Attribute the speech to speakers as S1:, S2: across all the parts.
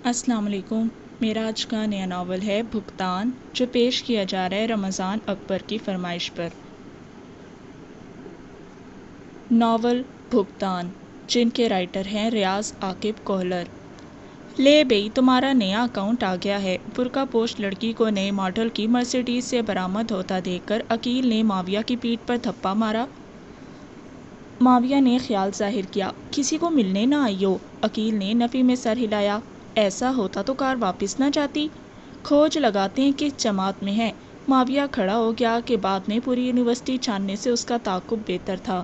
S1: السلام علیکم۔ میرا آج کا نیا ناول ہے بھگتان، جو پیش کیا جا رہا ہے رمضان اکبر کی فرمائش پر۔ ناول بھگتان، جن کے رائٹر ہیں ریاض عاقب کوہلر۔ لے بھئی، تمہارا نیا اکاؤنٹ آ گیا ہے۔ برقع پوش لڑکی کو نئے ماڈل کی مرسیڈیز سے برآمد ہوتا دیکھ کر عقیل نے معاویہ کی پیٹھ پر تھپا مارا۔ معاویہ نے خیال ظاہر کیا، کسی کو ملنے نہ آئی ہو۔ عقیل نے نفی میں سر ہلایا، ایسا ہوتا تو کار واپس نہ جاتی۔ کھوج لگاتے ہیں کس جماعت میں ہے۔ معاویہ کھڑا ہو گیا کہ بعد میں پوری یونیورسٹی چھاننے سے اس کا تعاقب بہتر تھا۔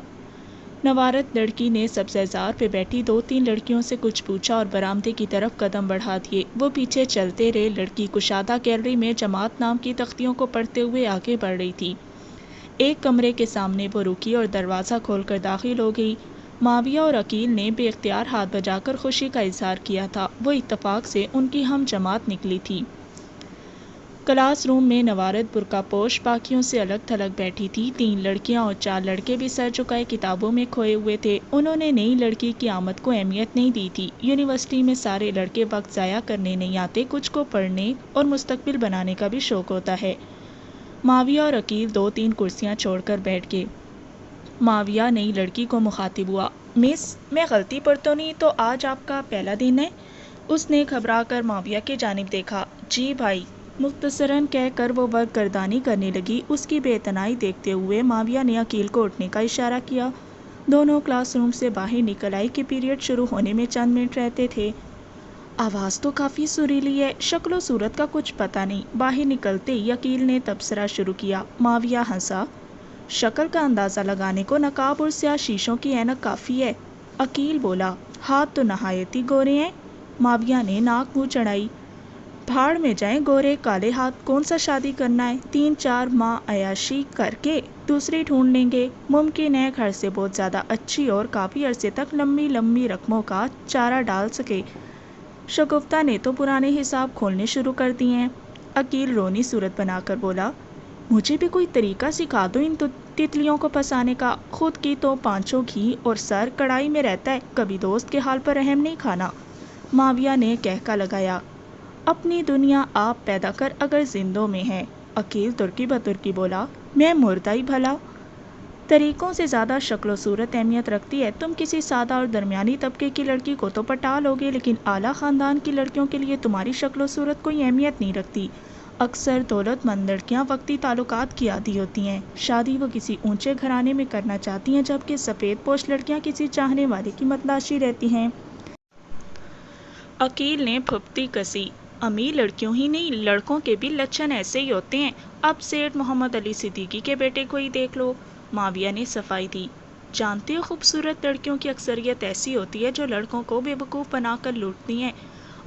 S1: نوارت لڑکی نے سبزہ زار پہ بیٹھی 2-3 لڑکیوں سے کچھ پوچھا اور برآمدے کی طرف قدم بڑھا دیے۔ وہ پیچھے چلتے رہے۔ لڑکی کشادہ گیلری میں جماعت نام کی تختیوں کو پڑھتے ہوئے آگے بڑھ رہی تھی۔ ایک کمرے کے سامنے وہ رکی اور دروازہ کھول کر داخل ہو گئی۔ معاویہ اور عقیل نے بے اختیار ہاتھ بجا کر خوشی کا اظہار کیا تھا۔ وہ اتفاق سے ان کی ہم جماعت نکلی تھی۔ کلاس روم میں نوارت برقع پوش باقیوں سے الگ تھلگ بیٹھی تھی۔ 3 لڑکیاں اور 4 لڑکے بھی سر جھکائے کتابوں میں کھوئے ہوئے تھے۔ انہوں نے نئی لڑکی کی آمد کو اہمیت نہیں دی تھی۔ یونیورسٹی میں سارے لڑکے وقت ضائع کرنے نہیں آتے، کچھ کو پڑھنے اور مستقبل بنانے کا بھی شوق ہوتا ہے۔ معاویہ اور عقیل 2-3 کرسیاں چھوڑ کر بیٹھ گئے۔ معاویہ نئی لڑکی کو مخاطب ہوا، مس، میں غلطی پر تو نہیں تو آج آپ کا پہلا دن ہے؟ اس نے گھبرا کر معاویہ کی جانب دیکھا۔ جی بھائی، مختصراً کہہ کر وہ ورق گردانی کرنے لگی۔ اس کی بے اعتنائی دیکھتے ہوئے معاویہ نے عقیل کو اٹھنے کا اشارہ کیا۔ دونوں کلاس روم سے باہر نکل آئی کہ پیریڈ شروع ہونے میں چند منٹ رہتے تھے۔ آواز تو کافی سریلی ہے، شکل و صورت کا کچھ پتہ نہیں۔ باہر نکلتے ہی عقیل نے تبصرہ شروع کیا۔ معاویہ ہنسا، شکل کا اندازہ لگانے کو نقاب اور سیاہ شیشوں کی اینک کافی ہے۔ عقیل بولا، ہاتھ تو نہایت ہی گورے ہیں۔ معاویہ نے ناک منہ چڑھائی، بھاڑ میں جائیں گورے کالے ہاتھ، کون سا شادی کرنا ہے؟ 3-4 ماہ عیاشی کر کے دوسری ڈھونڈ لیں گے۔ ممکن ہے گھر سے بہت زیادہ اچھی اور کافی عرصے تک لمبی لمبی رقموں کا چارہ ڈال سکے۔ شگفتہ نے تو پرانے حساب کھولنے شروع کر دیے ہیں۔ عقیل رونی صورت بنا کر بولا، مجھے بھی کوئی طریقہ سکھا دو ان تتلیوں کو پھنسانے کا۔ خود کی تو پانچوں گھی اور سر کڑائی میں رہتا ہے، کبھی دوست کے حال پر رحم نہیں کھانا۔ معاویہ نے کہکا لگایا، اپنی دنیا آپ پیدا کر اگر زندوں میں ہے۔ عقیل ترکی بترکی بولا، میں مردہ ہی بھلا۔ طریقوں سے زیادہ شکل و صورت اہمیت رکھتی ہے۔ تم کسی سادہ اور درمیانی طبقے کی لڑکی کو تو پٹا لوگے، لیکن اعلیٰ خاندان کی لڑکیوں کے لیے تمہاری شکل و صورت کوئی اہمیت نہیں رکھتی۔ اکثر دولت مند لڑکیاں وقتی تعلقات کی عادی ہوتی ہیں۔ شادی وہ کسی اونچے گھرانے میں کرنا چاہتی ہیں، جبکہ سفید پوش لڑکیاں کسی چاہنے والے کی متلاشی رہتی ہیں۔ عقیل نے پھپتی کسی، امیر لڑکیوں ہی نہیں لڑکوں کے بھی لچھن ایسے ہی ہوتے ہیں۔ اب سیٹھ محمد علی صدیقی کے بیٹے کو ہی دیکھ لو۔ معاویہ نے صفائی دی، جانتے ہو خوبصورت لڑکیوں کی اکثریت ایسی ہوتی ہے جو لڑکوں کو بے وقوف بنا کر لوٹتی ہیں،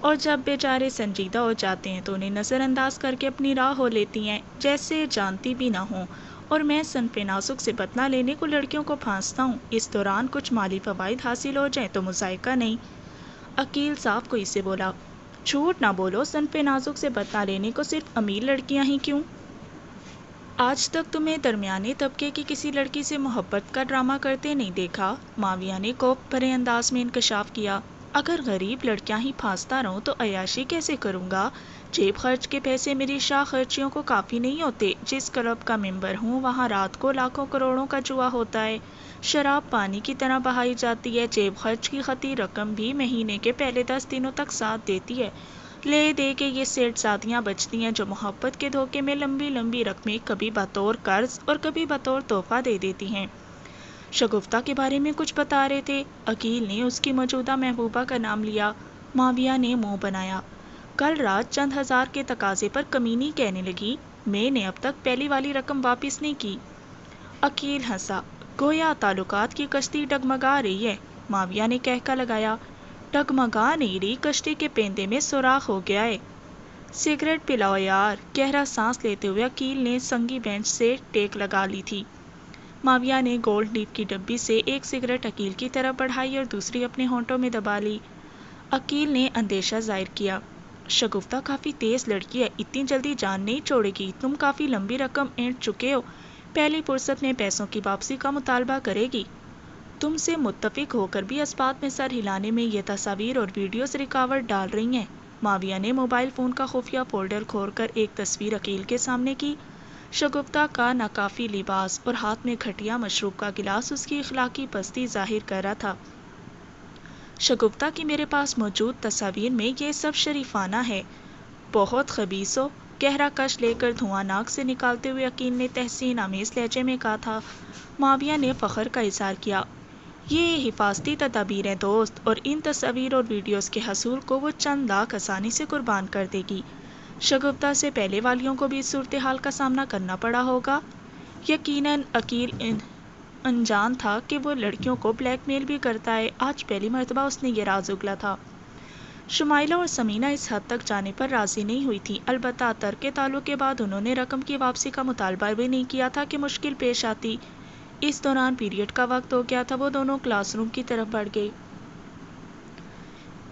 S1: اور جب بیچارے سنجیدہ ہو جاتے ہیں تو انہیں نظر انداز کر کے اپنی راہ ہو لیتی ہیں، جیسے جانتی بھی نہ ہوں۔ اور میں صنف نازک سے بدلہ لینے کو لڑکیوں کو پھانستا ہوں، اس دوران کچھ مالی فوائد حاصل ہو جائیں تو مذائقہ نہیں۔ عقیل صاف کوئی سے بولا، جھوٹ نہ بولو، صنف نازک سے بدلہ لینے کو صرف امیر لڑکیاں ہی کیوں؟ آج تک تمہیں درمیانے طبقے کی کسی لڑکی سے محبت کا ڈرامہ کرتے نہیں دیکھا۔ معاویہ نے کوپ بھرے انداز میں انکشاف کیا، اگر غریب لڑکیاں ہی پھانستا رہوں تو عیاشی کیسے کروں گا؟ جیب خرچ کے پیسے میری شاہ خرچیوں کو کافی نہیں ہوتے۔ جس کلب کا ممبر ہوں وہاں رات کو لاکھوں کروڑوں کا جوا ہوتا ہے، شراب پانی کی طرح بہائی جاتی ہے، جیب خرچ کی خطی رقم بھی مہینے کے پہلے 10 دنوں تک ساتھ دیتی ہے۔ لے دے کے یہ سیٹ زادیاں بچتی ہیں جو محبت کے دھوکے میں لمبی لمبی رقمیں کبھی بطور قرض اور کبھی بطور تحفہ دے دیتی ہیں۔ شگفتہ کے بارے میں کچھ بتا رہے تھے۔ عقیل نے اس کی موجودہ محبوبہ کا نام لیا۔ معاویہ نے منہ بنایا، کل رات چند ہزار کے تقاضے پر کمینی کہنے لگی، میں نے اب تک پہلی والی رقم واپس نہیں کی۔ عقیل ہنسا، گویا تعلقات کی کشتی ڈگمگا رہی ہے۔ معاویہ نے کہکا لگایا، ڈگمگا نہیں رہی، کشتی کے پیندے میں سوراخ ہو گیا ہے۔ سگریٹ پلاؤ یار۔ گہرا سانس لیتے ہوئے عقیل نے سنگی بینچ سے ٹیک لگا لی تھی۔ معاویہ نے گولڈ لیف کی ڈبی سے ایک سگریٹ عقیل کی طرف بڑھائی اور دوسری اپنے ہونٹوں میں دبا لی۔ عقیل نے اندیشہ ظاہر کیا، شگفتہ کافی تیز لڑکی ہے، اتنی جلدی جان نہیں چھوڑے گی۔ تم کافی لمبی رقم اینٹ چکے ہو، پہلی فرصت میں پیسوں کی واپسی کا مطالبہ کرے گی۔ تم سے متفق ہو کر بھی اسبات میں سر ہلانے میں یہ تصاویر اور ویڈیوز رکاوٹ ڈال رہی ہیں۔ معاویہ نے موبائل فون کا خفیہ فولڈر کھول کر ایک تصویر عقیل کے سامنے کی۔ شگفتہ کا ناکافی لباس اور ہاتھ میں گھٹیا مشروب کا گلاس اس کی اخلاقی پستی ظاہر کر رہا تھا۔ شگفتہ کی میرے پاس موجود تصاویر میں یہ سب شریفانہ ہے۔ بہت خبیث ہو، گہرا کش لے کر دھواں ناک سے نکالتے ہوئے عقیل نے تحسین آمیز لہجے میں کہا تھا۔ معاویہ نے فخر کا اظہار کیا۔ یہ حفاظتی تدابیر ہیں دوست، اور ان تصاویر اور ویڈیوز کے حصول کو وہ چند لاکھ آسانی سے قربان کر دے گی۔ شگفتہ سے پہلے والیوں کو بھی اس صورتحال کا سامنا کرنا پڑا ہوگا۔ یقیناً عقیل انجان تھا کہ وہ لڑکیوں کو بلیک میل بھی کرتا ہے۔ آج پہلی مرتبہ اس نے یہ راز اگلا تھا۔ شمائلہ اور سمینہ اس حد تک جانے پر راضی نہیں ہوئی تھی، البتہ ترک تعلق کے بعد انہوں نے رقم کی واپسی کا مطالبہ بھی نہیں کیا تھا کہ مشکل پیش آتی۔ اس دوران پیریڈ کا وقت ہو گیا تھا، وہ دونوں کلاس روم کی طرف بڑھ گئی۔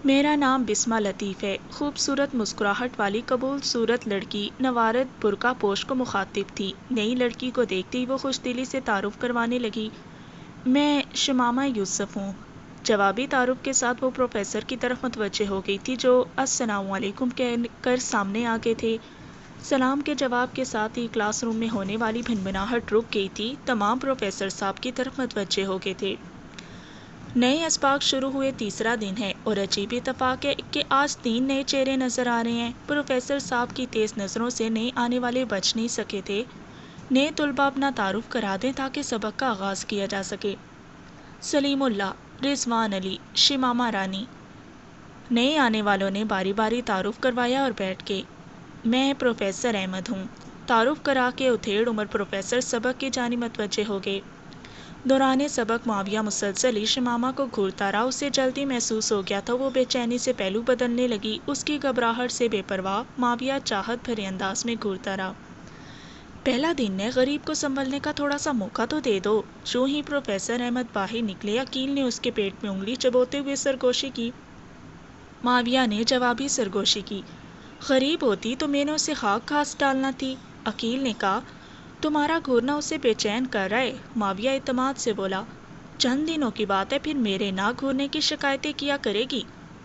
S1: میرا نام بسمہ لطیف ہے، خوبصورت مسکراہٹ والی قبول صورت لڑکی نوارد برقع پوش کو مخاطب تھی۔ نئی لڑکی کو دیکھتے ہی وہ خوش دلی سے تعارف کروانے لگی۔ میں شمامہ یوسف ہوں۔ جوابی تعارف کے ساتھ وہ پروفیسر کی طرف متوجہ ہو گئی تھی جو السلام علیکم کہہ کر سامنے آگے تھے۔ سلام کے جواب کے ساتھ ہی کلاس روم میں ہونے والی بھنبھناہٹ رک گئی تھی۔ تمام پروفیسر صاحب کی طرف متوجہ ہو گئے تھے۔ نئے اسباق شروع ہوئے تیسرا دن ہے اور عجیب اتفاق ہے کہ آج 3 نئے چہرے نظر آ رہے ہیں۔ پروفیسر صاحب کی تیز نظروں سے نئے آنے والے بچ نہیں سکے تھے۔ نئے طلباء اپنا تعارف کرا دیں تاکہ سبق کا آغاز کیا جا سکے۔ سلیم اللہ، رضوان علی، شمامہ رانی۔ نئے آنے والوں نے باری باری تعارف کروایا اور بیٹھ گئے۔ میں پروفیسر احمد ہوں۔ تعارف کرا کے اتھیڑ عمر پروفیسر سبق کی جانب متوجہ ہو گئے۔ دوران سبق معاویہ مسلسل ہی شمامہ کو گھورتا رہا، اسے جلدی محسوس ہو گیا تھا، وہ بے چینی سے پہلو بدلنے لگی۔ اس کی گھبراہٹ سے بے پرواہ معاویہ چاہت بھرے انداز میں گھورتا رہا۔ پہلا دن ہے، غریب کو سنبھلنے کا تھوڑا سا موقع تو دے دو۔ جو ہی پروفیسر احمد باہر نکلے، عقیل نے اس کے پیٹ میں انگلی چبوتے ہوئے سرگوشی کی۔ معاویہ نے جوابی سرگوشی کی۔ غریب ہوتی تو میں نے اسے خاک گھاس ڈالنا تھی، عقیل نے کہا۔ تمہارا گھورنا اسے بے چین کر رہا ہے، معاویہ اعتماد سے بولا۔ چند دنوں کی بات ہے، پھر میرے نہ گھورنے کی شکایتیں کیا کرے گی۔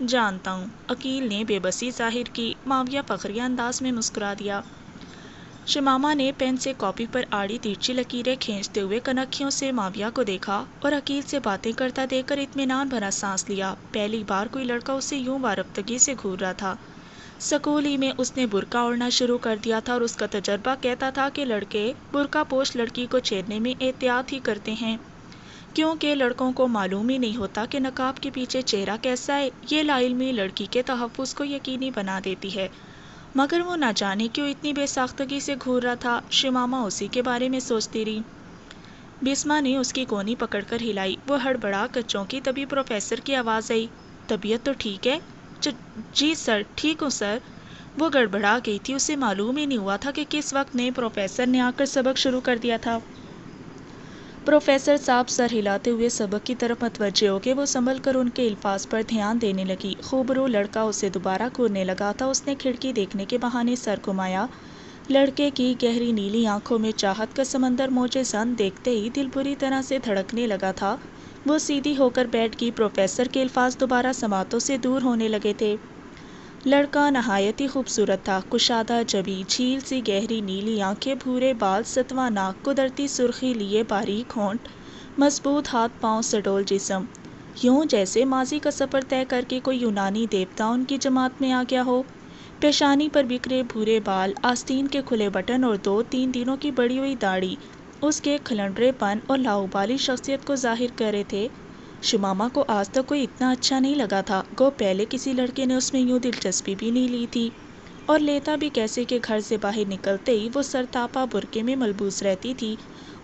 S1: جانتا ہوں، عقیل نے بے بسی ظاہر کی۔ معاویہ فخریہ انداز میں مسکرا دیا۔ شمامہ نے پین سے کاپی پر آڑی ترچھی لکیریں کھینچتے ہوئے کنکھیوں سے معاویہ کو دیکھا اور عقیل سے باتیں کرتا دیکھ کر اطمینان بھرا سانس لیا۔ پہلی بار کوئی لڑکا اسے یوں وارفتگی سے گھور رہا تھا۔ سکول ہی میں اس نے برقع اوڑھنا شروع کر دیا تھا اور اس کا تجربہ کہتا تھا کہ لڑکے برقع پوش لڑکی کو چھیڑنے میں احتیاط ہی کرتے ہیں، کیونکہ لڑکوں کو معلوم ہی نہیں ہوتا کہ نقاب کے پیچھے چہرہ کیسا ہے۔ یہ لا علمی لڑکی کے تحفظ کو یقینی بنا دیتی ہے، مگر وہ نہ جانے کیوں اتنی بے ساختگی سے گھور رہا تھا۔ شمامہ اسی کے بارے میں سوچتی رہی۔ بسمہ نے اس کی کونی پکڑ کر ہلائی، وہ ہڑبڑا کر چونکی، تبھی پروفیسر کی آواز آئی۔ طبیعت تو ٹھیک ہے؟ جی سر، ٹھیک ہوں سر۔ وہ گڑبڑا گئی تھی، اسے معلوم ہی نہیں ہوا تھا کہ کس وقت نئے پروفیسر نے آ کر سبق شروع کر دیا تھا۔ پروفیسر صاحب سر ہلاتے ہوئے سبق کی طرف متوجہ ہو کے وہ سنبھل کر ان کے الفاظ پر دھیان دینے لگی۔ خوبرو لڑکا اسے دوبارہ گھورنے لگا تھا۔ اس نے کھڑکی دیکھنے کے بہانے سر گھمایا۔ لڑکے کی گہری نیلی آنکھوں میں چاہت کا سمندر موجے زن دیکھتے ہی دل بری طرح سے دھڑکنے لگا تھا۔ وہ سیدھی ہو کر بیٹھ گئی۔ پروفیسر کے الفاظ دوبارہ سماعتوں سے دور ہونے لگے تھے۔ لڑکا نہایت ہی خوبصورت تھا، کشادہ جبیں، جھیل سی گہری نیلی آنکھیں، بھورے بال، ستواں ناک، قدرتی سرخی لیے باریک ہونٹ، مضبوط ہاتھ پاؤں، سڈول جسم، یوں جیسے ماضی کا سفر طے کر کے کوئی یونانی دیوتا ان کی جماعت میں آ گیا ہو۔ پیشانی پر بکھرے بھورے بال، آستین کے کھلے بٹن اور 2-3 دنوں کی بڑھی ہوئی داڑھی اس کے کھلنڈرے پن اور لاابالی شخصیت کو ظاہر کر رہے تھے۔ شمامہ کو آج تک کوئی اتنا اچھا نہیں لگا تھا، گو پہلے کسی لڑکے نے اس میں یوں دلچسپی بھی نہیں لی تھی، اور لیتا بھی کیسے کہ گھر سے باہر نکلتے ہی وہ سرتاپا برقعے میں ملبوس رہتی تھی۔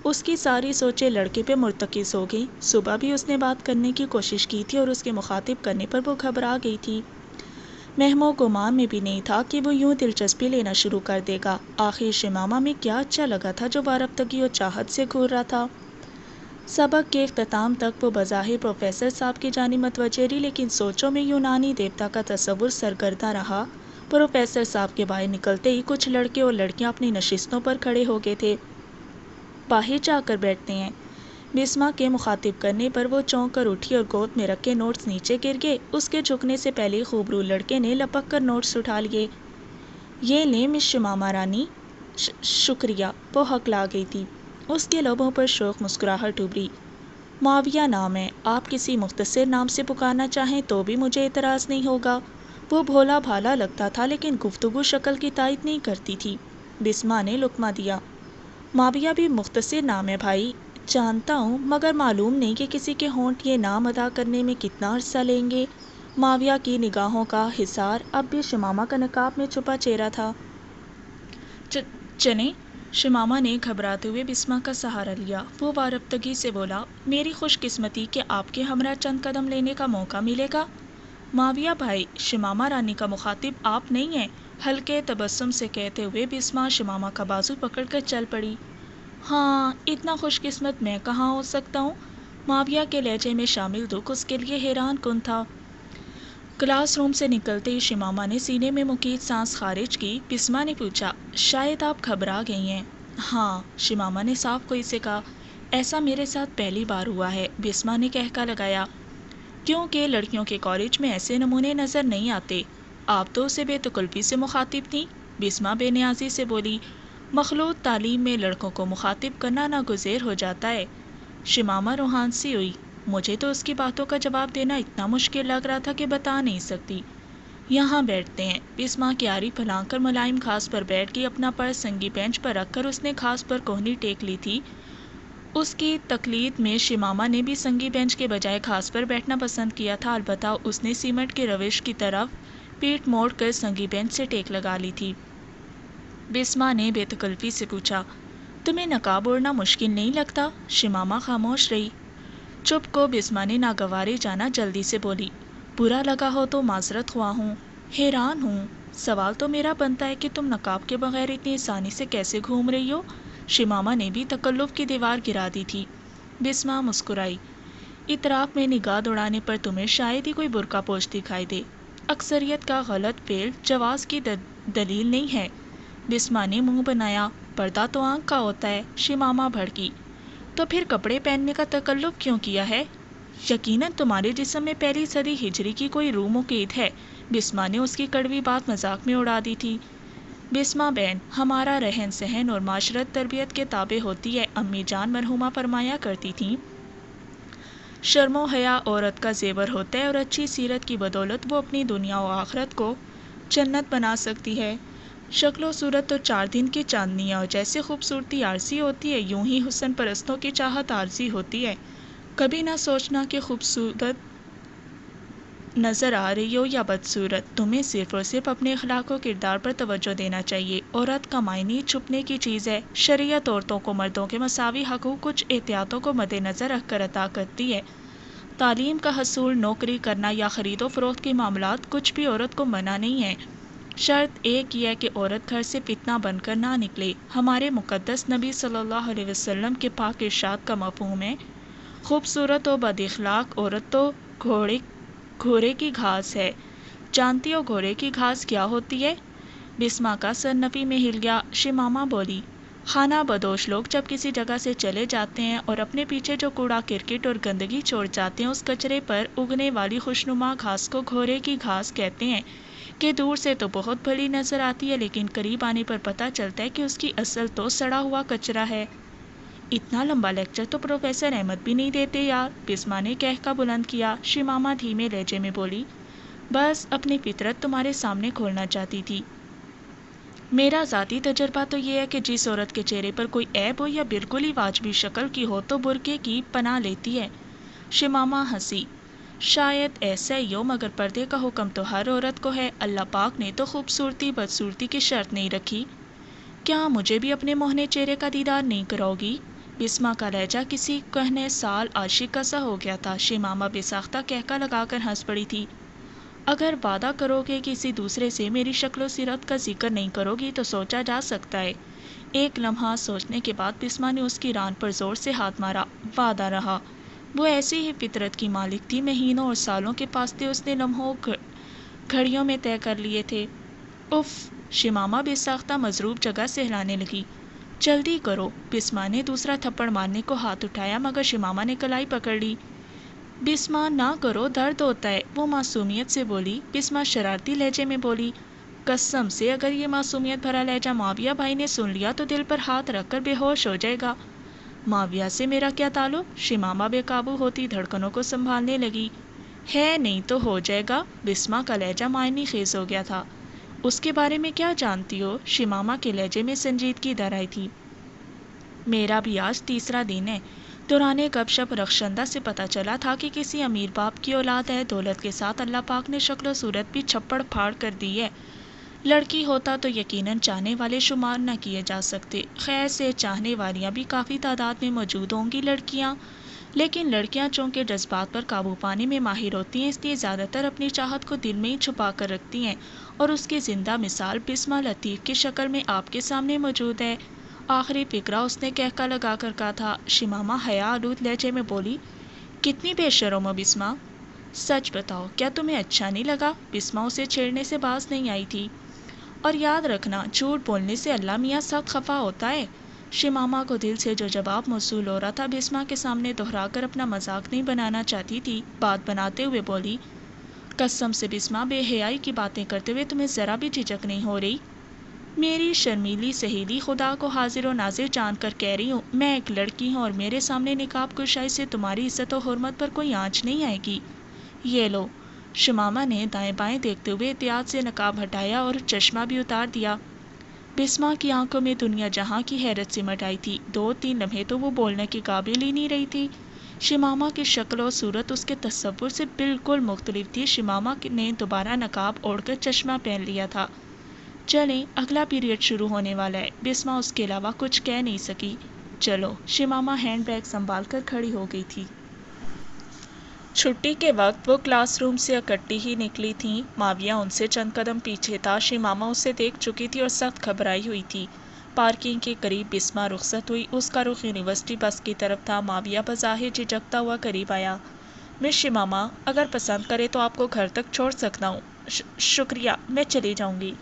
S1: اس کی ساری سوچیں لڑکے پہ مرتکز ہو گئیں۔ صبح بھی اس نے بات کرنے کی کوشش کی تھی اور اس کے مخاطب کرنے پر وہ گھبرا گئی تھی۔ وہم و گمان میں بھی نہیں تھا کہ وہ یوں دلچسپی لینا شروع کر دے گا۔ آخر شمامہ میں کیا اچھا لگا تھا جو وارفتگی اور چاہت سے گھور رہا تھا؟ سبق کے اختتام تک وہ بظاہر پروفیسر صاحب کی جانب متوجہ رہی، لیکن سوچوں میں یونانی دیوتا کا تصور سرگردہ رہا۔ پروفیسر صاحب کے باہر نکلتے ہی کچھ لڑکے اور لڑکیاں اپنی نشستوں پر کھڑے ہو گئے تھے۔ باہر جا کر بیٹھتے ہیں، بسما کے مخاطب کرنے پر وہ چونک کر اٹھی اور گود میں رکھے نوٹس نیچے گر گئے۔ اس کے جھکنے سے پہلے ہی خوبرو لڑکے نے لپک کر نوٹس اٹھا لیے۔ یہ لیں مس شمامہ رانی۔ شکریہ، وہ ہکلا گئی تھی۔ اس کے لبوں پر شوخ مسکراہٹ ابھری۔ معاویہ نام ہے، آپ کسی مختصر نام سے پکارنا چاہیں تو بھی مجھے اعتراض نہیں ہوگا۔ وہ بھولا بھالا لگتا تھا لیکن گفتگو شکل کی تائید نہیں کرتی تھی۔ بسما نے لقمہ دیا۔ معاویہ بھی مختصر نام ہے بھائی، جانتا ہوں، مگر معلوم نہیں کہ کسی کے ہونٹ یہ نام ادا کرنے میں کتنا عرصہ لیں گے۔ معاویہ کی نگاہوں کا حصار اب بھی شمامہ کا نقاب میں چھپا چہرہ تھا۔ چلیں؟ شمامہ نے گھبراتے ہوئے بسما کا سہارا لیا۔ وہ وارفتگی سے بولا، میری خوش قسمتی کہ آپ کے ہمراہ چند قدم لینے کا موقع ملے گا۔ معاویہ بھائی، شمامہ رانی کا مخاطب آپ نہیں ہیں، ہلکے تبسم سے کہتے ہوئے بسما شمامہ کا بازو پکڑ کر چل پڑی۔ ہاں، اتنا خوش قسمت میں کہاں ہو سکتا ہوں؟ معاویہ کے لہجے میں شامل دکھ اس کے لیے حیران کن تھا۔ کلاس روم سے نکلتے ہی شمامہ نے سینے میں مقید سانس خارج کی۔ بسما نے پوچھا، شاید آپ گھبرا گئی ہیں؟ ہاں، شمامہ نے صاف کوئی سے کہا، ایسا میرے ساتھ پہلی بار ہوا ہے۔ بسما نے کہکا لگایا، کیونکہ لڑکیوں کے کالج میں ایسے نمونے نظر نہیں آتے۔ آپ تو اسے بے تکلفی سے مخاطب تھیں۔ بسما بے نیازی سے بولی، مخلوط تعلیم میں لڑکوں کو مخاطب کرنا ناگزیر ہو جاتا ہے۔ شمامہ روحان سی ہوئی، مجھے تو اس کی باتوں کا جواب دینا اتنا مشکل لگ رہا تھا کہ بتا نہیں سکتی۔ یہاں بیٹھتے ہیں۔ بسما کیاری پھیلا کر ملائم گھاس پر بیٹھ گئی۔ اپنا پرس سنگی بینچ پر رکھ کر اس نے گھاس پر کوہنی ٹیک لی تھی۔ اس کی تقلید میں شمامہ نے بھی سنگی بینچ کے بجائے گھاس پر بیٹھنا پسند کیا تھا، البتہ اس نے سیمنٹ کے روش کی طرف پیٹھ موڑ کر سنگی بینچ سے ٹیک لگا لی تھی۔ بسما نے بے تکلفی سے پوچھا، تمہیں نقاب اوڑھنا مشکل نہیں لگتا؟ شمامہ خاموش رہی۔ چپ کو بسما نے ناگوارے جانا جلدی سے بولی، برا لگا ہو تو معذرت خواہ ہوں۔ حیران ہوں، سوال تو میرا بنتا ہے کہ تم نقاب کے بغیر اتنی آسانی سے کیسے گھوم رہی ہو؟ شمامہ نے بھی تکلف کی دیوار گرا دی تھی۔ بسما مسکرائی، اطراف میں نگاہ دوڑانے پر تمہیں شاید ہی کوئی برقع پوش دکھائی دے۔ اکثریت کا غلط فعل جواز کی دلیل نہیں ہے۔ بسما نے منہ بنایا، پردہ تو آنکھ کا ہوتا ہے۔ شمامہ بھڑکی، تو پھر کپڑے پہننے کا تکلف کیوں کیا ہے؟ یقیناً تمہارے جسم میں پہلی صدی ہجری کی کوئی روح مقید ہے۔ بسما نے اس کی کڑوی بات مذاق میں اڑا دی تھی۔ بسما بہن، ہمارا رہن سہن اور معاشرت تربیت کے تابع ہوتی ہے۔ امی جان مرحومہ فرمایا کرتی تھیں، شرم و حیا عورت کا زیور ہوتا ہے اور اچھی سیرت کی بدولت وہ اپنی دنیا و آخرت کو جنت بنا سکتی ہے۔ شکل و صورت تو 4 دن کی چاندنی ہے، اور جیسے خوبصورتی عارضی ہوتی ہے یوں ہی حسن پرستوں کی چاہت عارضی ہوتی ہے۔ کبھی نہ سوچنا کہ خوبصورت نظر آ رہی ہو یا بدصورت، تمہیں صرف اور صرف اپنے اخلاق و کردار پر توجہ دینا چاہیے۔ عورت کا معنی چھپنے کی چیز ہے۔ شریعت عورتوں کو مردوں کے مساوی حقوق کچھ احتیاطوں کو مد نظر رکھ کر عطا کرتی ہے۔ تعلیم کا حصول، نوکری کرنا یا خرید و فروخت کے معاملات کچھ بھی عورت کو منع نہیں ہے۔ شرط ایک یہ ہے کہ عورت گھر سے فتنہ بن کر نہ نکلے۔ ہمارے مقدس نبی صلی اللہ علیہ وسلم کے پاک ارشاد کا مفہوم ہے، خوبصورت و بد اخلاق عورت تو گھوڑے کی گھاس ہے۔ جانتی ہو گھوڑے کی گھاس کیا ہوتی ہے؟ بسما کا سر نفی میں ہل گیا۔ شمامہ بولی، خانہ بدوش لوگ جب کسی جگہ سے چلے جاتے ہیں اور اپنے پیچھے جو کوڑا کرکٹ اور گندگی چھوڑ جاتے ہیں، اس کچرے پر اگنے والی خوشنما گھاس کو گھوڑے کی گھاس کہتے ہیں، کہ دور سے تو بہت بڑی نظر آتی ہے لیکن قریب آنے پر پتہ چلتا ہے کہ اس کی اصل تو سڑا ہوا کچرا ہے۔ اتنا لمبا لیکچر تو پروفیسر احمد بھی نہیں دیتے یار، بسما نے کہکا بلند کیا۔ شمامہ دھیمے لہجے میں بولی، بس اپنی فطرت تمہارے سامنے کھولنا چاہتی تھی۔ میرا ذاتی تجربہ تو یہ ہے کہ جس عورت کے چہرے پر کوئی عیب ہو یا بالکل ہی واجبی شکل کی ہو تو برقعے کی پناہ لیتی ہے۔ شمامہ ہنسی، شاید ایسا ہی ہو، مگر پردے کا حکم تو ہر عورت کو ہے۔ اللہ پاک نے تو خوبصورتی بدصورتی کی شرط نہیں رکھی۔ کیا مجھے بھی اپنے موہنے چہرے کا دیدار نہیں کراؤ گی؟ بسما کا لہجہ کسی کہنے سال عاشق کا سا ہو گیا تھا۔ شمامہ بے ساختہ کہکا لگا کر ہنس پڑی تھی، اگر وعدہ کرو گے کہ کسی دوسرے سے میری شکل و سیرت کا ذکر نہیں کرو گی تو سوچا جا سکتا ہے۔ ایک لمحہ سوچنے کے بعد بسما نے اس کی ران پر زور سے ہاتھ مارا، وعدہ رہا۔ وہ ایسی ہی فطرت کی مالک تھی، مہینوں اور سالوں کے فاصلے اس نے لمحوں گھڑیوں میں طے کر لیے تھے۔ اف، شمامہ بے ساختہ مضروب جگہ سے ہلانے لگی، جلدی کرو۔ بسما نے دوسرا تھپڑ مارنے کو ہاتھ اٹھایا مگر شماما نے کلائی پکڑ لی۔ بسما نہ کرو، درد ہوتا ہے، وہ معصومیت سے بولی۔ بسما شرارتی لہجے میں بولی، قسم سے اگر یہ معصومیت بھرا لہجہ معاویہ بھائی نے سن لیا تو دل پر ہاتھ رکھ کر بے ہوش ہو جائے گا۔ معاویہ سے میرا کیا تعلق؟ شماما بے قابو ہوتی دھڑکنوں کو سنبھالنے لگی۔ ہے نہیں تو ہو جائے گا۔ بسما کا لہجہ معنی خیز ہو گیا تھا۔ اس کے بارے میں کیا جانتی ہو؟ شماما کے لہجے میں سنجیدگی در آئی تھی۔ میرا بھی آج تیسرا دن ہے۔ دوران گپ شپ رخشندہ سے پتہ چلا تھا کہ کسی امیر باپ کی اولاد ہے۔ دولت کے ساتھ اللہ پاک نے شکل و صورت بھی چھپڑ پھاڑ کر دی ہے۔ لڑکی ہوتا تو یقیناً چاہنے والے شمار نہ کیے جا سکتے۔ خیر سے چاہنے والیاں بھی کافی تعداد میں موجود ہوں گی لڑکیاں، لیکن لڑکیاں چونکہ جذبات پر قابو پانے میں ماہر ہوتی ہیں، اس لیے زیادہ تر اپنی چاہت کو دل میں ہی چھپا کر رکھتی ہیں، اور اس کی زندہ مثال بسما لطیف کی شکل میں آپ کے سامنے موجود ہے۔ آخری فقرہ اس نے کہکا لگا کر کہا تھا۔ شماما حیا آلود لہجے میں بولی، کتنی بے شرم ہو بسما، سچ بتاؤ کیا تمہیں اچھا نہیں لگا؟ بسما اسے چھیڑنے سے باز نہیں آئی تھی۔ اور یاد رکھنا، جھوٹ بولنے سے اللہ میاں سخت خفا ہوتا ہے۔ شماما کو دل سے جو جواب موصول ہو رہا تھا بسما کے سامنے دہرا کر اپنا مذاق نہیں بنانا چاہتی تھی۔ بات بناتے ہوئے بولی، قسم سے بسما، بے حیائی کی باتیں کرتے ہوئے تمہیں ذرا بھی جھجک نہیں ہو رہی؟ میری شرمیلی سہیلی، خدا کو حاضر و ناظر جان کر کہہ رہی ہوں، میں ایک لڑکی ہوں اور میرے سامنے نقاب کشائی سے تمہاری عزت و حرمت پر کوئی آنچ نہیں آئے گی۔ یہ لو۔ شماما نے دائیں بائیں دیکھتے ہوئے احتیاط سے نقاب ہٹایا اور چشمہ بھی اتار دیا۔ بسما کی آنکھوں میں دنیا جہاں کی حیرت سمٹ آئی تھی۔ 2-3 لمحے تو وہ بولنے کے قابل ہی نہیں رہی تھی۔ شماما کی شکل و صورت اس کے تصور سے بالکل مختلف تھی۔ شماما نے دوبارہ نقاب اوڑھ کر چشمہ پہن لیا تھا۔ چلیں، اگلا پیریڈ شروع ہونے والا ہے۔ بسما اس کے علاوہ کچھ کہہ نہیں سکی۔ چلو۔ شماما ہینڈ بیگ سنبھال کر کھڑی ہو گئی تھی۔ چھٹی کے وقت وہ کلاس روم سے اکٹی ہی نکلی تھیں۔ معاویہ ان سے چند قدم پیچھے تھا۔ شماما اسے دیکھ چکی تھی اور سخت گھبرائی ہوئی تھی۔ پارکنگ کے قریب بسما رخصت ہوئی۔ اس کا رخ یونیورسٹی بس کی طرف تھا۔ معاویہ بظاہر جھجکتا ہوا قریب آیا۔ مس شماما، اگر پسند کرے تو آپ کو گھر تک چھوڑ سکتا ہوں۔ شکریہ، میں چلی جاؤں گی۔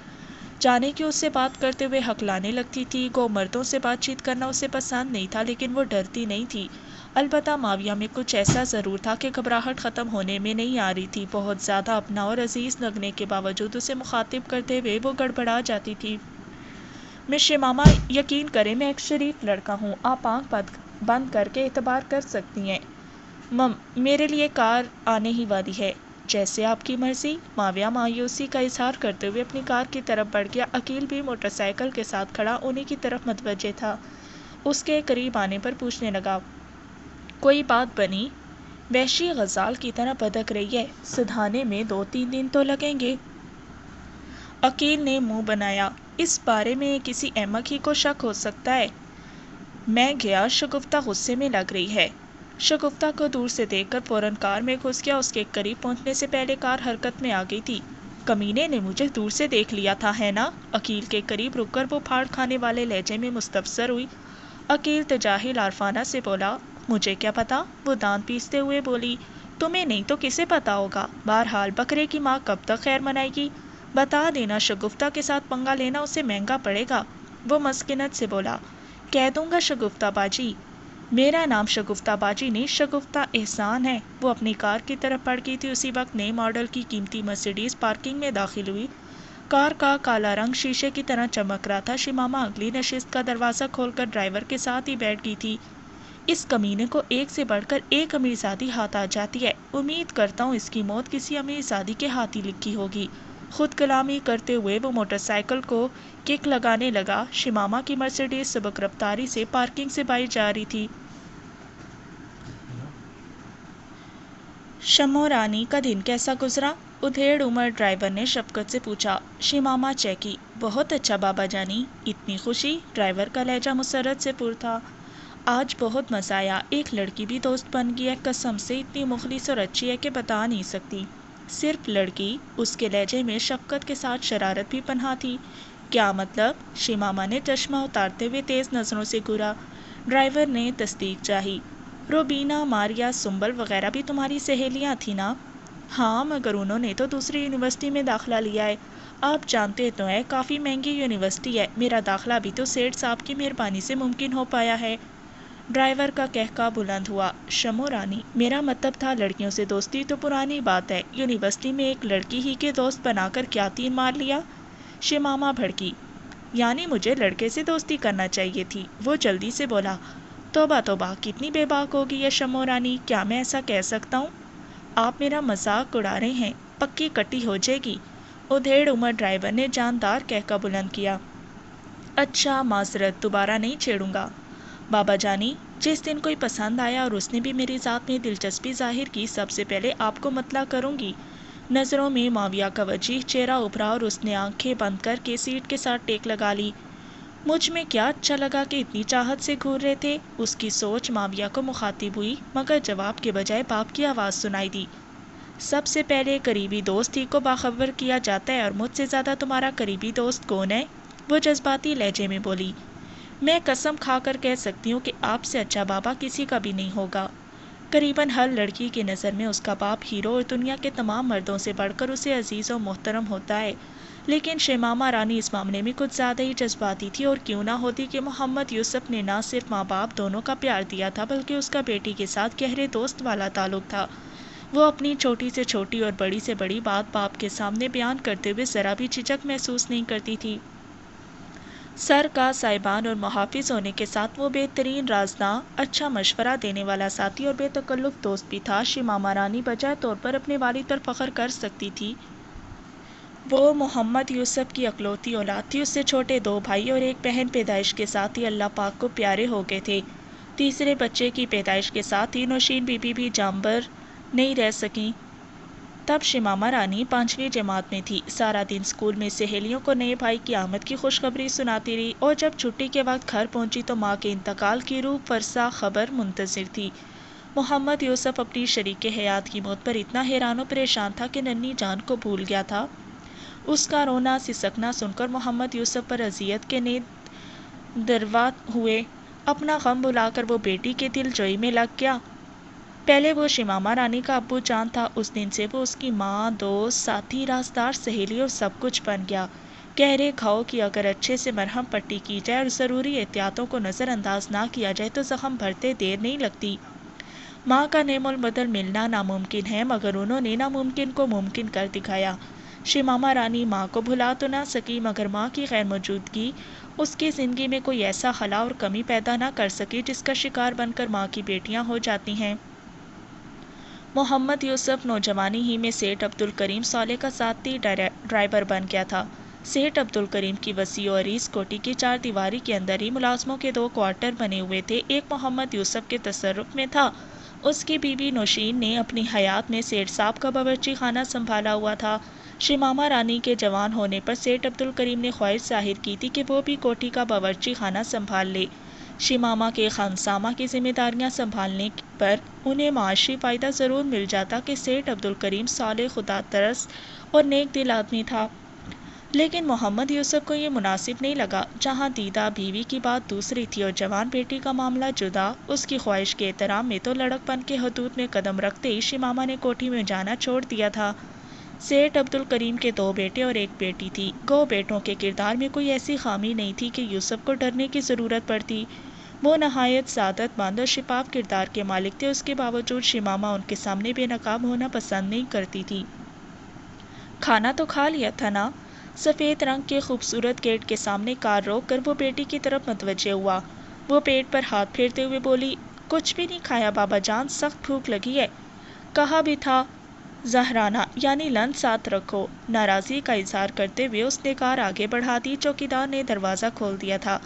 S1: جانے کی اس سے بات کرتے ہوئے ہکلانے لگتی تھی۔ گو مردوں سے بات چیت کرنا اسے پسند نہیں تھا، لیکن وہ ڈرتی نہیں تھی۔ البتہ معاویہ میں کچھ ایسا ضرور تھا کہ گھبراہٹ ختم ہونے میں نہیں آ رہی تھی۔ بہت زیادہ اپنا اور عزیز لگنے کے باوجود اسے مخاطب کرتے ہوئے وہ گڑبڑا جاتی تھی۔ مس شماما، یقین کریں میں ایک شریف لڑکا ہوں، آپ آنکھ بند کر کے اعتبار کر سکتی ہیں۔ میرے لیے کار آنے ہی والی ہے۔ جیسے آپ کی مرضی۔ معاویہ مایوسی کا اظہار کرتے ہوئے اپنی کار کی طرف بڑھ گیا۔ عقیل بھی موٹر سائیکل کے ساتھ کھڑا انہی کی طرف متوجہ تھا۔ اس کے قریب آنے پر پوچھنے لگا، کوئی بات بنی؟ وحشی غزال کی طرح بھدک رہی ہے، سدھانے میں 2-3 دن تو لگیں گے۔ عقیل نے منہ بنایا، اس بارے میں کسی احمق ہی کو شک ہو سکتا ہے۔ میں گیا۔ شگفتہ غصے میں لگ رہی ہے۔ شگفتہ کو دور سے دیکھ کر فوراً کار میں گھس گیا۔ اس کے قریب پہنچنے سے پہلے کار حرکت میں آ گئی تھی۔ کمینے نے مجھے دور سے دیکھ لیا تھا، ہے نا؟ عقیل کے قریب رک کر وہ پھاڑ کھانے والے لہجے میں مستفسر ہوئی۔ عقیل تجاہل عارفانہ سے بولا، مجھے کیا پتا؟ وہ دانت پیستے ہوئے بولی، تمہیں نہیں تو کسے پتا ہوگا؟ بہرحال بکرے کی ماں کب تک خیر منائے گی؟ بتا دینا، شگفتہ کے ساتھ پنگا لینا اسے مہنگا پڑے گا۔ وہ مسکنت سے بولا، کہہ دوں گا شگفتہ باجی۔ میرا نام شگفتہ باجی نہیں، شگفتہ احسان ہے۔ وہ اپنی کار کی طرف بڑھ گئی تھی۔ اسی وقت نئے ماڈل کی قیمتی مرسیڈیز پارکنگ میں داخل ہوئی۔ کار کا کالا رنگ شیشے کی طرح چمک رہا تھا۔ شماما اگلی نشست کا دروازہ کھول کر ڈرائیور کے ساتھ ہی بیٹھ گئی تھی۔ اس کمینے کو ایک سے بڑھ کر ایک امیرزادی ہاتھ آ جاتی ہے۔ امید کرتا ہوں اس کی موت کسی امیرزادی کے ہاتھ ہی لکھی ہوگی۔ خود کلامی کرتے ہوئے وہ موٹر سائیکل کو کک لگانے لگا۔ شماما کی مرسیڈیز سبک رفتاری سے پارکنگ سے باہر جا رہی تھی۔ شمو رانی کا دن کیسا گزرا؟ ادھیڑ عمر ڈرائیور نے شفقت سے پوچھا۔ شماما چہکی، بہت اچھا بابا جانی۔ اتنی خوشی؟ ڈرائیور کا لہجہ مسرت سے پر تھا۔ آج بہت مزہ آیا، ایک لڑکی بھی دوست بن گئی ہے، قسم سے اتنی مخلص اور اچھی ہے کہ بتا نہیں سکتی۔ صرف لڑکی؟ اس کے لہجے میں شفقت کے ساتھ شرارت بھی پنہاں تھی۔ کیا مطلب؟ شماما نے چشمہ اتارتے ہوئے تیز نظروں سے گھورا۔ ڈرائیور نے تصدیق چاہی۔ روبینا، ماریا، سنبل وغیرہ بھی تمہاری سہیلیاں تھیں نا؟ ہاں، مگر انہوں نے تو دوسری یونیورسٹی میں داخلہ لیا ہے۔ آپ جانتے تو ہیں کافی مہنگی یونیورسٹی ہے، میرا داخلہ بھی تو سیٹھ صاحب کی مہربانی سے ممکن ہو پایا ہے۔ ڈرائیور کا کہکا بلند ہوا۔ شمو رانی، میرا مطلب تھا لڑکیوں سے دوستی تو پرانی بات ہے، یونیورسٹی میں ایک لڑکی ہی کے دوست بنا کر کیا تین مار لیا؟ شمامہ بھڑکی۔ یعنی مجھے لڑکے سے دوستی کرنا چاہیے تھی؟ وہ جلدی سے بولا۔ توبہ توبہ، کتنی بے باک ہوگی یہ شمو رانی، کیا میں ایسا کہہ سکتا ہوں؟ آپ میرا مذاق اڑا رہے ہیں، پکی کٹی ہو جائے گی۔ ادھیڑ عمر ڈرائیور نے جاندار کہکا بلند کیا۔ اچھا، معذرت، دوبارہ نہیں چھیڑوں گا۔ بابا جانی، جس دن کوئی پسند آیا اور اس نے بھی میری ذات میں دلچسپی ظاہر کی، سب سے پہلے آپ کو مطلع کروں گی۔ نظروں میں معاویہ کا وجیح چہرہ ابھرا اور اس نے آنکھیں بند کر کے سیٹ کے ساتھ ٹیک لگا لی۔ مجھ میں کیا اچھا لگا کہ اتنی چاہت سے گھور رہے تھے؟ اس کی سوچ معاویہ کو مخاطب ہوئی، مگر جواب کے بجائے باپ کی آواز سنائی دی۔ سب سے پہلے قریبی دوست ہی کو باخبر کیا جاتا ہے، اور مجھ سے زیادہ تمہارا قریبی دوست کون ہے؟ وہ جذباتی لہجے میں بولی۔ میں قسم کھا کر کہہ سکتی ہوں کہ آپ سے اچھا بابا کسی کا بھی نہیں ہوگا۔ قریباً ہر لڑکی کی نظر میں اس کا باپ ہیرو اور دنیا کے تمام مردوں سے بڑھ کر اسے عزیز و محترم ہوتا ہے، لیکن شمامہ رانی اس معاملے میں کچھ زیادہ ہی جذباتی تھی، اور کیوں نہ ہوتی کہ محمد یوسف نے نہ صرف ماں باپ دونوں کا پیار دیا تھا بلکہ اس کا بیٹی کے ساتھ گہرے دوست والا تعلق تھا۔ وہ اپنی چھوٹی سے چھوٹی اور بڑی سے بڑی بات باپ کے سامنے بیان کرتے ہوئے ذرا بھی جھجک محسوس نہیں کرتی تھی۔ سر کا صاحبان اور محافظ ہونے کے ساتھ وہ بہترین رازداں، اچھا مشورہ دینے والا ساتھی اور بے تکلف دوست بھی تھا۔ شمامہ رانی بجائے طور پر اپنے والد پر فخر کر سکتی تھی۔ وہ محمد یوسف کی اکلوتی اولاد تھی۔ اس سے چھوٹے دو بھائی اور ایک بہن پیدائش کے ساتھ ہی اللہ پاک کو پیارے ہو گئے تھے۔ تیسرے بچے کی پیدائش کے ساتھ ہی نوشین بی بی بھی جانبر نہیں رہ سکیں۔ تب شمامہ رانی 5ویں جماعت میں تھی۔ سارا دن اسکول میں سہیلیوں کو نئے بھائی کی آمد کی خوشخبری سناتی رہی، اور جب چھٹی کے وقت گھر پہنچی تو ماں کے انتقال کی روح فرسا خبر منتظر تھی۔ محمد یوسف اپنی شریک حیات کی موت پر اتنا حیران و پریشان تھا کہ ننھی جان کو بھول گیا تھا۔ اس کا رونا سسکنا سن کر محمد یوسف پر اذیت کے نید دروا ہوئے۔ اپنا غم بھلا کر وہ بیٹی کے دل جوئی میں لگ گیا۔ پہلے وہ شمامہ رانی کا ابو جان تھا، اس دن سے وہ اس کی ماں، دوست، ساتھی، رازدار، سہیلی اور سب کچھ بن گیا۔ گہرے گھاؤ کی اگر اچھے سے مرہم پٹی کی جائے اور ضروری احتیاطوں کو نظر انداز نہ کیا جائے تو زخم بھرتے دیر نہیں لگتی۔ ماں کا نعم البدل ملنا ناممکن ہے، مگر انہوں نے ناممکن کو ممکن کر دکھایا۔ شمامہ رانی ماں کو بھلا تو نہ سکی، مگر ماں کی غیر موجودگی اس کی زندگی میں کوئی ایسا خلا اور کمی پیدا نہ کر سکی جس کا شکار بن کر ماں کی بیٹیاں ہو جاتی ہیں۔ محمد یوسف نوجوانی ہی میں سیٹھ عبدالکریم صالح کا ذاتی ڈرائیور بن گیا تھا۔ سیٹھ عبدالکریم کی وسیع و عریض کوٹھی کی چار دیواری کے اندر ہی ملازموں کے 2 کوارٹر بنے ہوئے تھے۔ ایک محمد یوسف کے تصرف میں تھا۔ اس کی بیوی نوشین نے اپنی حیات میں سیٹھ صاحب کا باورچی خانہ سنبھالا ہوا تھا۔ شمامہ رانی کے جوان ہونے پر سیٹھ عبدالکریم نے خواہش ظاہر کی تھی کہ وہ بھی کوٹھی کا باورچی خانہ سنبھال لے۔ شمامہ کے خانسامہ کی ذمہ داریاں سنبھالنے پر انہیں معاشی فائدہ ضرور مل جاتا کہ سیٹھ عبدالکریم صالح خدا ترس اور نیک دل آدمی تھا، لیکن محمد یوسف کو یہ مناسب نہیں لگا۔ جہاں دیدہ بیوی کی بات دوسری تھی اور جوان بیٹی کا معاملہ جدا، اس کی خواہش کے احترام میں تو لڑک پن کے حدود میں قدم رکھتے ہی شمامہ نے کوٹھی میں جانا چھوڑ دیا تھا۔ سیٹھ عبدالکریم کے 2 بیٹے اور ایک بیٹی تھی۔ گو بیٹوں کے کردار میں کوئی ایسی خامی نہیں تھی کہ یوسف کو ڈرنے کی ضرورت پڑتی۔ وہ نہایت سعادت مند اور شفاف کردار کے مالک تھے، اس کے باوجود شمامہ ان کے سامنے بے نقاب ہونا پسند نہیں کرتی تھی۔ کھانا تو کھا لیا تھا نا؟ سفید رنگ کے خوبصورت گیٹ کے سامنے کار روک کر وہ بیٹی کی طرف متوجہ ہوا۔ وہ پیٹ پر ہاتھ پھیرتے ہوئے بولی، کچھ بھی نہیں کھایا بابا جان، سخت بھوک لگی ہے۔ کہا بھی تھا زہرانہ، یعنی لنچ ساتھ رکھو۔ ناراضی کا اظہار کرتے ہوئے اس نے کار آگے بڑھا دی۔ چوکیدار نے دروازہ کھول دیا تھا۔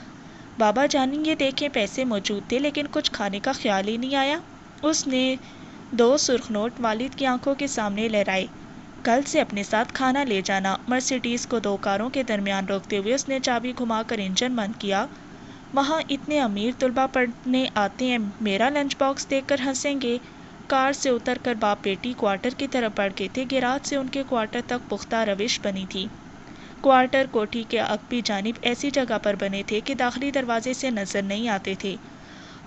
S1: بابا جانی یہ دیکھیں پیسے موجود تھے لیکن کچھ کھانے کا خیال ہی نہیں آیا۔ اس نے 2 سرخ نوٹ والد کی آنکھوں کے سامنے لہرائے۔ کل سے اپنے ساتھ کھانا لے جانا۔ مرسیڈیز کو 2 کاروں کے درمیان روکتے ہوئے اس نے چابی گھما کر انجن بند کیا۔ وہاں اتنے امیر طلباء پڑھنے آتے ہیں، میرا لنچ باکس دیکھ کر ہنسیں گے۔ کار سے اتر کر باپ بیٹی کوارٹر کی طرف بڑھ گئے تھے۔ گیراج سے ان کے کوارٹر تک پختہ روش بنی تھی۔ کوارٹر کوٹھی کے عقبی جانب ایسی جگہ پر بنے تھے کہ داخلی دروازے سے نظر نہیں آتے تھے۔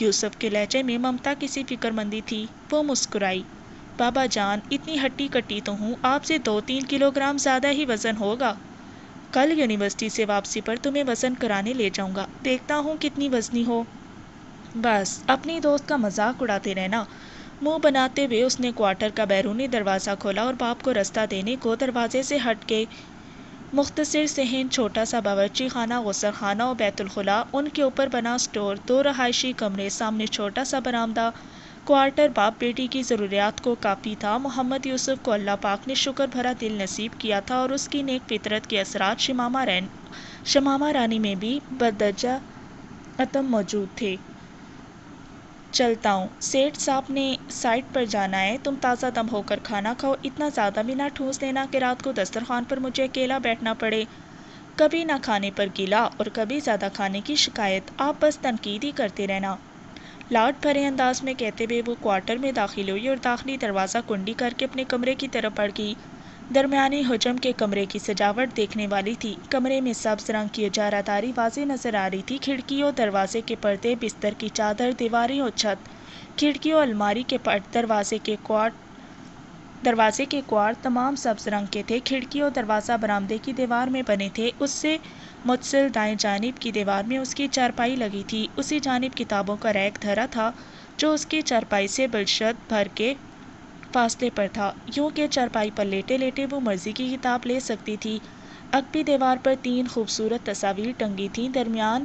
S1: یوسف کے لہجے میں ممتا کی سی فکر مندی تھی۔ وہ مسکرائی۔ بابا جان، اتنی ہٹی کٹی تو ہوں، آپ سے 2-3 کلو گرام زیادہ ہی وزن ہوگا۔ کل یونیورسٹی سے واپسی پر تمہیں وزن کرانے لے جاؤں گا، دیکھتا ہوں کتنی وزنی ہو۔ بس اپنی دوست کا مذاق اڑاتے رہنا۔ منہ بناتے ہوئے اس نے کوارٹر کا بیرونی دروازہ کھولا اور باپ کو رستہ دینے کو دروازے سے ہٹ کے مختصر صحن، چھوٹا سا باورچی خانہ، غسل خانہ اور بیت الخلاء، ان کے اوپر بنا اسٹور، 2 رہائشی کمرے، سامنے چھوٹا سا برآمدہ۔ کوارٹر باپ بیٹی کی ضروریات کو کافی تھا۔ محمد یوسف کو اللہ پاک نے شکر بھرا دل نصیب کیا تھا اور اس کی نیک فطرت کے اثرات شمامہ رانی میں بھی بدرجہ اتم موجود تھے۔ چلتا ہوں، سیٹھ صاحب نے سائٹ پر جانا ہے، تم تازہ دم ہو کر کھانا کھاؤ، اتنا زیادہ بھی نہ ٹھوس دینا کہ رات کو دسترخوان پر مجھے اکیلا بیٹھنا پڑے۔ کبھی نہ کھانے پر گلا اور کبھی زیادہ کھانے کی شکایت، آپ بس تنقید ہی کرتے رہنا۔ لاڈ بھرے انداز میں کہتے ہوئے وہ کوارٹر میں داخل ہوئی اور داخلی دروازہ کنڈی کر کے اپنے کمرے کی طرف بڑھ گئی۔ درمیانی حجم کے کمرے کی سجاوٹ دیکھنے والی تھی۔ کمرے میں سبز رنگ کی اجارہ داری واضح نظر آ رہی تھی۔ کھڑکی اور دروازے کے پردے، بستر کی چادر، دیواریں اور چھت، کھڑکی اور الماری کے پٹ، دروازے کے کوار تمام سبز رنگ کے تھے۔ کھڑکی اور دروازہ برآمدے کی دیوار میں بنے تھے۔ اس سے متصل دائیں جانب کی دیوار میں اس کی چارپائی لگی تھی۔ اسی جانب کتابوں کا ریک دھرا تھا جو اس کی چارپائی سے بالشت بھر کے فاصلے پر تھا، یوں کہ چارپائی پر لیٹے لیٹے وہ مرضی کی کتاب لے سکتی تھی۔ عقبی دیوار پر 3 خوبصورت تصاویر ٹنگی تھیں۔ درمیان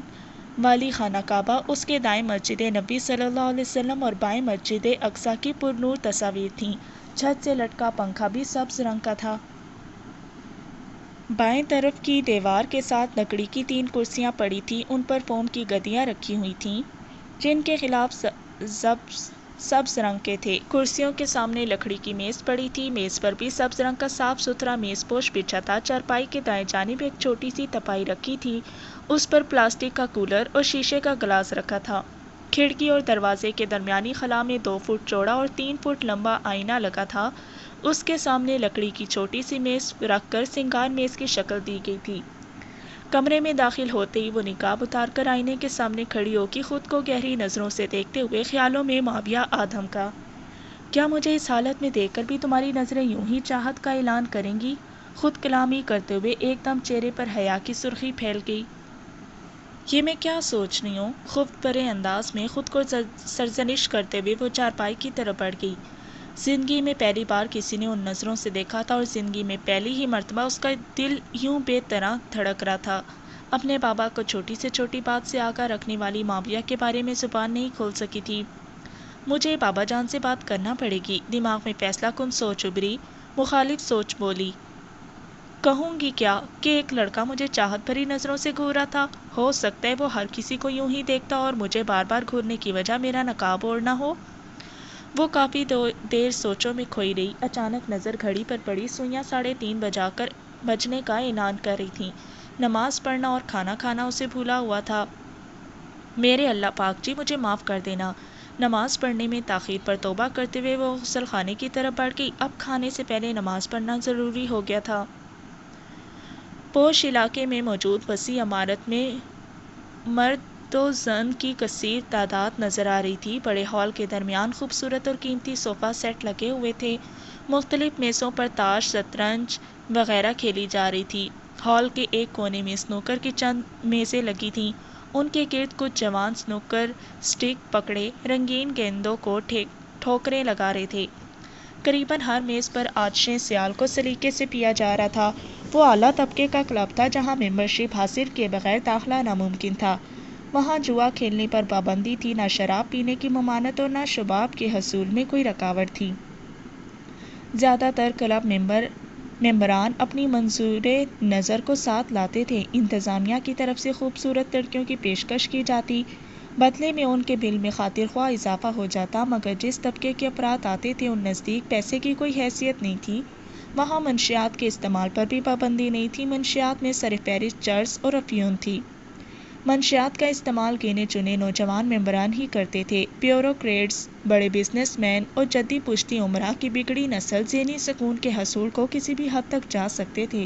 S1: والی خانہ کعبہ، اس کے دائیں مسجد نبی صلی اللہ علیہ وسلم اور بائیں مسجد اقصیٰ کی پرنور تصاویر تھیں۔ چھت سے لٹکا پنکھا بھی سبز رنگ کا تھا۔ بائیں طرف کی دیوار کے ساتھ لکڑی کی 3 کرسیاں پڑی تھیں، ان پر فوم کی گدیاں رکھی ہوئی تھیں جن کے خلاف سبز رنگ کے تھے۔ کرسیوں کے سامنے لکڑی کی میز پڑی تھی، میز پر بھی سبز رنگ کا صاف ستھرا میز پوش بچھا تھا۔ چارپائی کے دائیں جانب ایک چھوٹی سی تپائی رکھی تھی، اس پر پلاسٹک کا کولر اور شیشے کا گلاس رکھا تھا۔ کھڑکی اور دروازے کے درمیانی خلا میں 2 فٹ چوڑا اور 3 فٹ لمبا آئینہ لگا تھا۔ اس کے سامنے لکڑی کی چھوٹی سی میز رکھ کر سنگار میز کی شکل دی گئی تھی۔ کمرے میں داخل ہوتے ہی وہ نقاب اتار کر آئینے کے سامنے کھڑی ہو کے خود کو گہری نظروں سے دیکھتے ہوئے خیالوں میں ماویہ آدم کا، کیا مجھے اس حالت میں دیکھ کر بھی تمہاری نظریں یوں ہی چاہت کا اعلان کریں گی؟ خود کلامی کرتے ہوئے ایک دم چہرے پر حیا کی سرخی پھیل گئی۔ یہ میں کیا سوچ رہی ہوں؟ خفت بھرے انداز میں خود کو سرزنش کرتے ہوئے وہ چارپائی کی طرف بڑھ گئی۔ زندگی میں پہلی بار کسی نے ان نظروں سے دیکھا تھا اور زندگی میں پہلی ہی مرتبہ اس کا دل یوں بے طرح دھڑک رہا تھا۔ اپنے بابا کو چھوٹی سے چھوٹی بات سے آگاہ رکھنے والی ماویہ کے بارے میں زبان نہیں کھول سکی تھی۔ مجھے بابا جان سے بات کرنا پڑے گی۔ دماغ میں فیصلہ کن سوچ ابھری، مخالف سوچ بولی، کہوں گی کیا کہ ایک لڑکا مجھے چاہت بھری نظروں سے گھور رہا تھا؟ ہو سکتا ہے وہ ہر کسی کو یوں ہی دیکھتا اور مجھے بار بار گھورنے کی وجہ میرا نقاب اوڑھنا ہو۔ وہ کافی دیر سوچوں میں کھوئی رہی۔ اچانک نظر گھڑی پر پڑی، سوئیاں 3:30 بجنے کا اعلان کر رہی تھیں۔ نماز پڑھنا اور کھانا کھانا اسے بھولا ہوا تھا۔ میرے اللہ پاک جی، مجھے معاف کر دینا۔ نماز پڑھنے میں تاخیر پر توبہ کرتے ہوئے وہ غسل خانے کی طرف بڑھ گئی۔ اب کھانے سے پہلے نماز پڑھنا ضروری ہو گیا تھا۔ پوش علاقے میں موجود وسیع عمارت میں مرد و زن کی کثیر تعداد نظر آ رہی تھی۔ بڑے ہال کے درمیان خوبصورت اور قیمتی صوفہ سیٹ لگے ہوئے تھے۔ مختلف میزوں پر تاش، شطرنج وغیرہ کھیلی جا رہی تھی۔ ہال کے ایک کونے میں سنوکر کی چند میزیں لگی تھیں، ان کے گرد کچھ جوان سنوکر سٹک پکڑے رنگین گیندوں کو ٹھوکریں لگا رہے تھے۔ قریباً ہر میز پر آتشیں سیال کو سلیقے سے پیا جا رہا تھا۔ وہ اعلیٰ طبقے کا کلب تھا جہاں ممبرشپ حاصل کیے بغیر داخلہ ناممکن تھا۔ وہاں جوا کھیلنے پر پابندی تھی، نہ شراب پینے کی ممانعت اور نہ شباب کے حصول میں کوئی رکاوٹ تھی۔ زیادہ تر کلب ممبران اپنی منظور نظر کو ساتھ لاتے تھے۔ انتظامیہ کی طرف سے خوبصورت لڑکیوں کی پیشکش کی جاتی، بدلے میں ان کے بل میں خاطر خواہ اضافہ ہو جاتا، مگر جس طبقے کے افراد آتے تھے ان نزدیک پیسے کی کوئی حیثیت نہیں تھی۔ وہاں منشیات کے استعمال پر بھی پابندی نہیں تھی۔ منشیات میں سر فہرست چرس اور افیون تھی۔ منشیات کا استعمال گنے چنے نوجوان ممبران ہی کرتے تھے۔ بیوروکریٹس، بڑے بزنس مین اور جدی پشتی امراء کی بگڑی نسل ذہنی سکون کے حصول کو کسی بھی حد تک جا سکتے تھے۔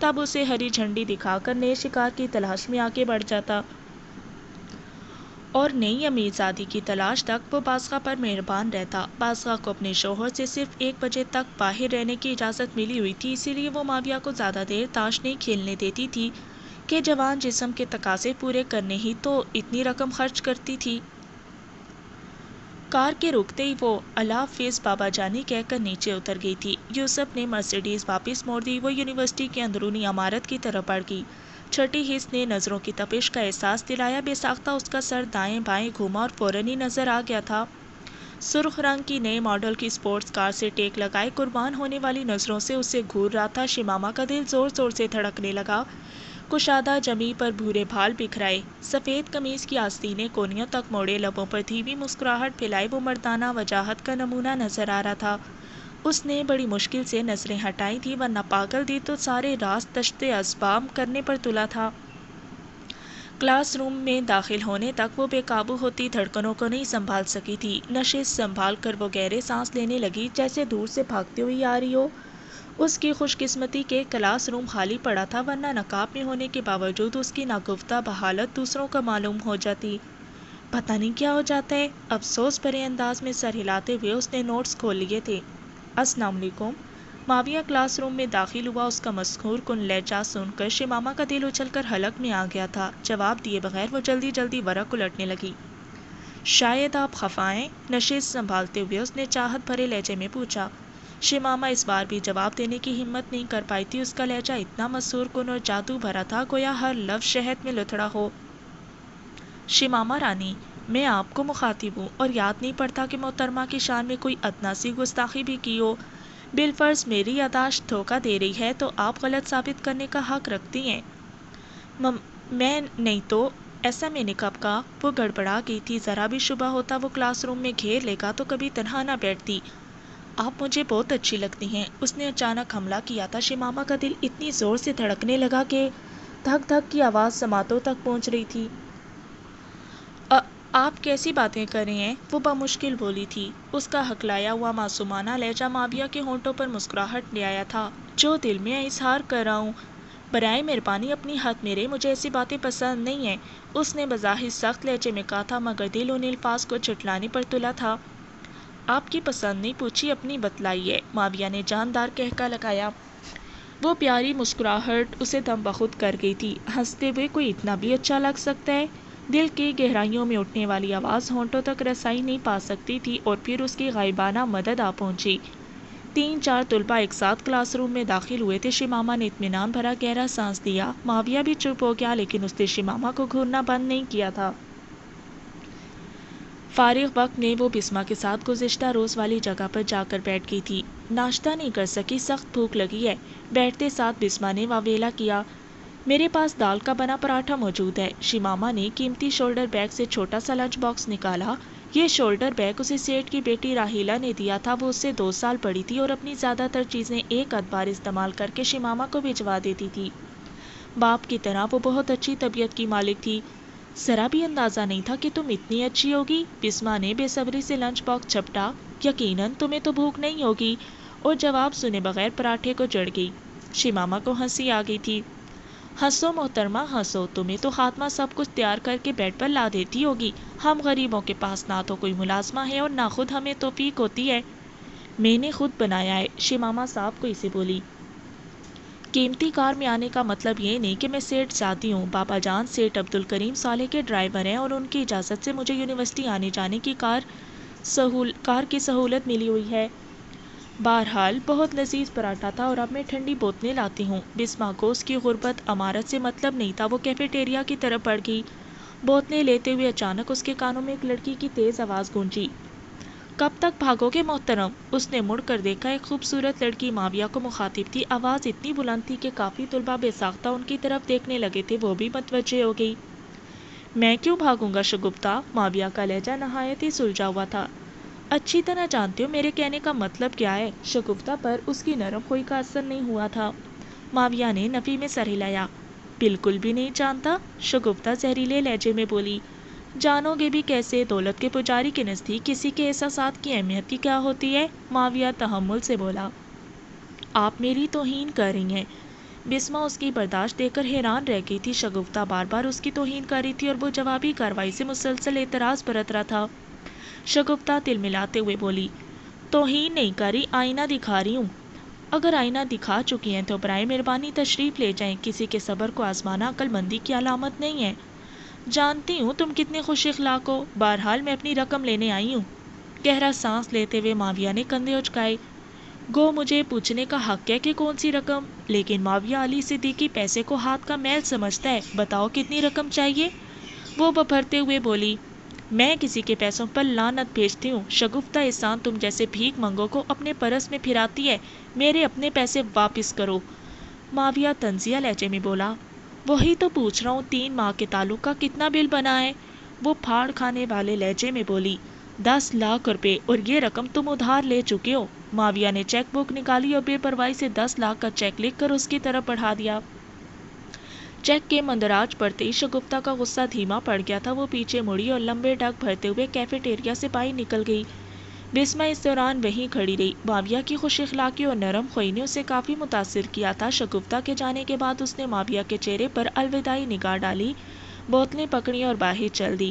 S1: تب اسے ہری جھنڈی دکھا کر نئے شکار کی تلاش میں آگے بڑھ جاتا اور نئی امیرزادی کی تلاش تک وہ بازگاہ پر مہربان رہتا۔ بازگاہ کو اپنے شوہر سے صرف 1 بجے تک باہر رہنے کی اجازت ملی ہوئی تھی، اسی لیے وہ ماویہ کو زیادہ دیر تاش نہیں کھیلنے دیتی تھی کہ جوان جسم کے تقاضے پورے کرنے ہی تو اتنی رقم خرچ کرتی تھی۔ کار کے رکتے ہی وہ اللہ حافظ بابا جانی کہہ کر نیچے اتر گئی تھی۔ یوسف نے مرسیڈیز واپس موڑ دی۔ وہ یونیورسٹی کی اندرونی عمارت کی طرف بڑھ گئی۔ چھٹی حس نے نظروں کی تپش کا احساس دلایا۔ بے ساختہ اس کا سر دائیں بائیں گھوما اور فوراً ہی نظر آ گیا تھا۔ سرخ رنگ کی نئے ماڈل کی اسپورٹس کار سے ٹیک لگائے قربان ہونے والی نظروں سے اسے گھور رہا تھا۔ شمامہ کا دل زور زور سے دھڑکنے لگا۔ کشادہ جمی پر بھورے بھال بکھرائے، سفید قمیض کی آستینیں کونیوں تک موڑے، لبوں پر دھیمی مسکراہٹ پھیلائے، وہ مردانہ وجاہت کا نمونہ نظر آ رہا تھا۔ اس نے بڑی مشکل سے نظریں ہٹائی تھیں، ورنہ پاگل دی تو سارے راز تشت اسباب کرنے پر تلا تھا۔ کلاس روم میں داخل ہونے تک وہ بے قابو ہوتی دھڑکنوں کو نہیں سنبھال سکی تھی۔ نشست سنبھال کر وہ گہرے سانس لینے لگی، جیسے دور سے بھاگتی ہوئی آ رہی ہو۔ اس کی خوش قسمتی کہ کلاس روم خالی پڑا تھا، ورنہ نقاب میں ہونے کے باوجود اس کی ناگفتہ بحالت دوسروں کو معلوم ہو جاتی۔ پتہ نہیں کیا ہو جاتا ہے۔ افسوس بھرے انداز میں سر ہلاتے ہوئے اس نے نوٹس کھول لیے تھے۔ السلام علیکم۔ ماویہ کلاس روم میں داخل ہوا۔ اس کا مسحور کن لہجہ سن کر شمامہ کا دل اچھل کر حلق میں آ گیا تھا۔ جواب دیے بغیر وہ جلدی جلدی ورق الٹنے لگی۔ شاید آپ خفا ہیں؟ نشست سنبھالتے ہوئے اس نے چاہت بھرے لہجے میں پوچھا۔ شمامہ اس بار بھی جواب دینے کی ہمت نہیں کر پائی تھی۔ اس کا لہجہ اتنا مسحور کن اور جادو بھرا تھا، گویا ہر لفظ شہد میں لتھڑا ہو۔ شمامہ رانی، میں آپ کو مخاطب ہوں اور یاد نہیں پڑتا کہ محترمہ کی شان میں کوئی ادنیٰ سی گستاخی بھی کی ہو۔ بالفرض میری یادداشت دھوکہ دے رہی ہے تو آپ غلط ثابت کرنے کا حق رکھتی ہیں۔ میں نہیں تو ایسا میں نے کب کہا؟ وہ گڑبڑا گئی تھی۔ ذرا بھی شبہ ہوتا وہ کلاس روم میں گھیر لے گا تو کبھی تنہا نہ بیٹھتی۔ آپ مجھے بہت اچھی لگتی ہیں، اس نے اچانک حملہ کیا تھا۔ شمامہ کا دل اتنی زور سے دھڑکنے لگا کہ دھک دھک کی آواز سماعتوں تک پہنچ رہی تھی۔ آپ کیسی باتیں کر رہے ہیں؟ وہ بمشکل بولی تھی۔ اس کا ہکلایا ہوا معصومانہ لہجہ ماویہ کے ہونٹوں پر مسکراہٹ لے آیا تھا۔ جو دل میں اظہار کر رہا ہوں، برائے مہربانی اپنی حد میں رہیں، مجھے ایسی باتیں پسند نہیں ہیں، اس نے بظاہر سخت لہجے میں کہا تھا، مگر دل ان الفاظ کو جھٹلانے پر تلا تھا۔ آپ کی پسند نہیں پوچھی، اپنی بتلائیے، ماویہ نے جاندار قہقہ لگایا۔ وہ پیاری مسکراہٹ اسے دم بخود کر گئی تھی۔ ہنستے ہوئے کوئی اتنا بھی اچھا لگ سکتا ہے؟ دل کی گہرائیوں میں اٹھنے والی آواز ہونٹوں تک رسائی نہیں پا سکتی تھی اور پھر اس کی غائبانہ مدد آ پہنچی۔ 3-4 طلباء ایک ساتھ کلاس روم میں داخل ہوئے تھے۔ شمامہ نے اطمینان بھرا گہرا سانس لیا۔ ماویہ بھی چپ ہو گیا، لیکن اس نے شمامہ کو گھورنا بند نہیں کیا تھا۔ فارغ وقت میں وہ بسمہ کے ساتھ گزشتہ روز والی جگہ پر جا کر بیٹھ گئی تھی۔ ناشتہ نہیں کر سکی، سخت بھوک لگی ہے۔ بیٹھتے ساتھ بسمہ نے واویلا کیا، میرے پاس دال کا بنا پراٹھا موجود ہے۔ شمامہ نے قیمتی شولڈر بیگ سے چھوٹا سا لنچ باکس نکالا۔ یہ شولڈر بیگ اسے سیٹھ کی بیٹی راحیلہ نے دیا تھا۔ وہ اس سے 2 سال بڑی تھی اور اپنی زیادہ تر چیزیں ایک ادھ بار استعمال کر کے شمامہ کو بھجوا دیتی تھی۔ باپ کی طرح وہ بہت اچھی طبیعت کی مالک تھی۔ ذرا بھی اندازہ نہیں تھا کہ تم اتنی اچھی ہوگی۔ بسمہ نے بے صبری سے لنچ باکس جھپٹا۔ یقیناً تمہیں تو بھوک نہیں ہوگی، اور جواب سنے بغیر پراٹھے کو جڑ گئی۔ شمامہ کو ہنسی آ گئی تھی۔ ہنسو محترمہ ہنسو، تمہیں تو خاتمہ سب کچھ تیار کر کے بیڈ پر لا دیتی ہوگی۔ ہم غریبوں کے پاس نہ تو کوئی ملازمہ ہے اور نہ خود ہمیں توفیق ہوتی ہے۔ میں نے خود بنایا ہے، شمامہ صاحب کو اسے بولی۔ قیمتی کار میں آنے کا مطلب یہ نہیں کہ میں سیٹھ زادی ہوں۔ بابا جان سیٹھ عبدالکریم صالح کے ڈرائیور ہیں اور ان کی اجازت سے مجھے یونیورسٹی آنے جانے کی کار کی سہولت ملی ہوئی ہے۔ بہرحال بہت لذیذ پراٹھا تھا اور اب میں ٹھنڈی بوتلیں لاتی ہوں۔ بسمہ کو اس کی غربت عمارت سے مطلب نہیں تھا۔ وہ کیفیٹیریا کی طرف بڑھ گئی۔ بوتلیں لیتے ہوئے اچانک اس کے کانوں میں ایک لڑکی کی تیز آواز گونجی، کب تک بھاگو گے محترم؟ اس نے مڑ کر دیکھا، ایک خوبصورت لڑکی ماویہ کو مخاطب تھی۔ آواز اتنی بلند تھی کہ کافی طلباء بے ساختہ ان کی طرف دیکھنے لگے تھے۔ وہ بھی متوجہ ہو گئی۔ میں کیوں بھاگوں گا شگفتہ؟ ماویہ کا لہجہ نہایت ہی سلجھا ہوا تھا۔ اچھی طرح جانتے ہو میرے کہنے کا مطلب کیا ہے۔ شگفتہ پر اس کی نرم خوئی کا اثر نہیں ہوا تھا۔ ماویہ نے نفی میں سر ہلایا۔ بالکل بھی نہیں جانتا، شگفتہ زہریلے لہجے میں بولی۔ جانو گے بھی کیسے؟ دولت کے پجاری کے نزدیک کسی کے احساسات کی اہمیت ہی کیا ہوتی ہے؟ ماویہ تحمل سے بولا۔ آپ میری توہین کر رہی ہیں۔ بسمہ اس کی برداشت دیکھ کر حیران رہ گئی تھی۔ شگفتہ بار بار اس کی توہین کر رہی تھی اور وہ جوابی کارروائی سے مسلسل اعتراض برت رہا تھا۔ شگفتہ تل ملاتے ہوئے بولی، توہین نہیں کر رہی، آئینہ دکھا رہی ہوں۔ اگر آئینہ دکھا چکی ہیں تو برائے مہربانی تشریف لے جائیں، کسی کے صبر کو آزمانا عقل مندی کی علامت نہیں ہے۔ جانتی ہوں تم کتنے خوش اخلاق ہو، بہرحال میں اپنی رقم لینے آئی ہوں۔ گہرا سانس لیتے ہوئے معاویہ نے کندھے اچکائے۔ گو مجھے پوچھنے کا حق ہے کہ کون سی رقم، لیکن معاویہ علی صدیقی پیسے کو ہاتھ کا میل سمجھتا ہے۔ بتاؤ کتنی رقم چاہیے؟ وہ بپھرتے ہوئے بولی، میں کسی کے پیسوں پر لعنت بھیجتی ہوں۔ شگفتہ احسان تم جیسے بھیک منگوں کو اپنے پرس میں پھراتی ہے، میرے اپنے پیسے واپس کرو۔ معاویہ طنزیہ لہجے میں بولا، وہی تو پوچھ رہا ہوں، 3 ماہ کے تعلق کا کتنا بل بنا ہے؟ وہ پھاڑ کھانے والے لہجے میں بولی، 10 لاکھ روپے، اور یہ رقم تم ادھار لے چکے ہو۔ معاویہ نے چیک بک نکالی اور بے پرواہی سے 10 لاکھ کا چیک لکھ کر اس کی طرف بڑھا دیا۔ چیک کے مندراج پڑتے ہی شگفتہ کا غصہ دھیما پڑ گیا تھا۔ وہ پیچھے مڑی اور لمبے ڈگ بھرتے ہوئے کیفیٹیریا سے باہر نکل گئی۔ بسمہ اس دوران وہیں کھڑی رہی۔ معاویہ کی خوش اخلاقی اور نرم خوئی نے اسے کافی متاثر کیا تھا۔ شگفتہ کے جانے کے بعد اس نے معاویہ کے چہرے پر الوداعی نگاہ ڈالی، بوتلیں پکڑیں اور باہر چل دی۔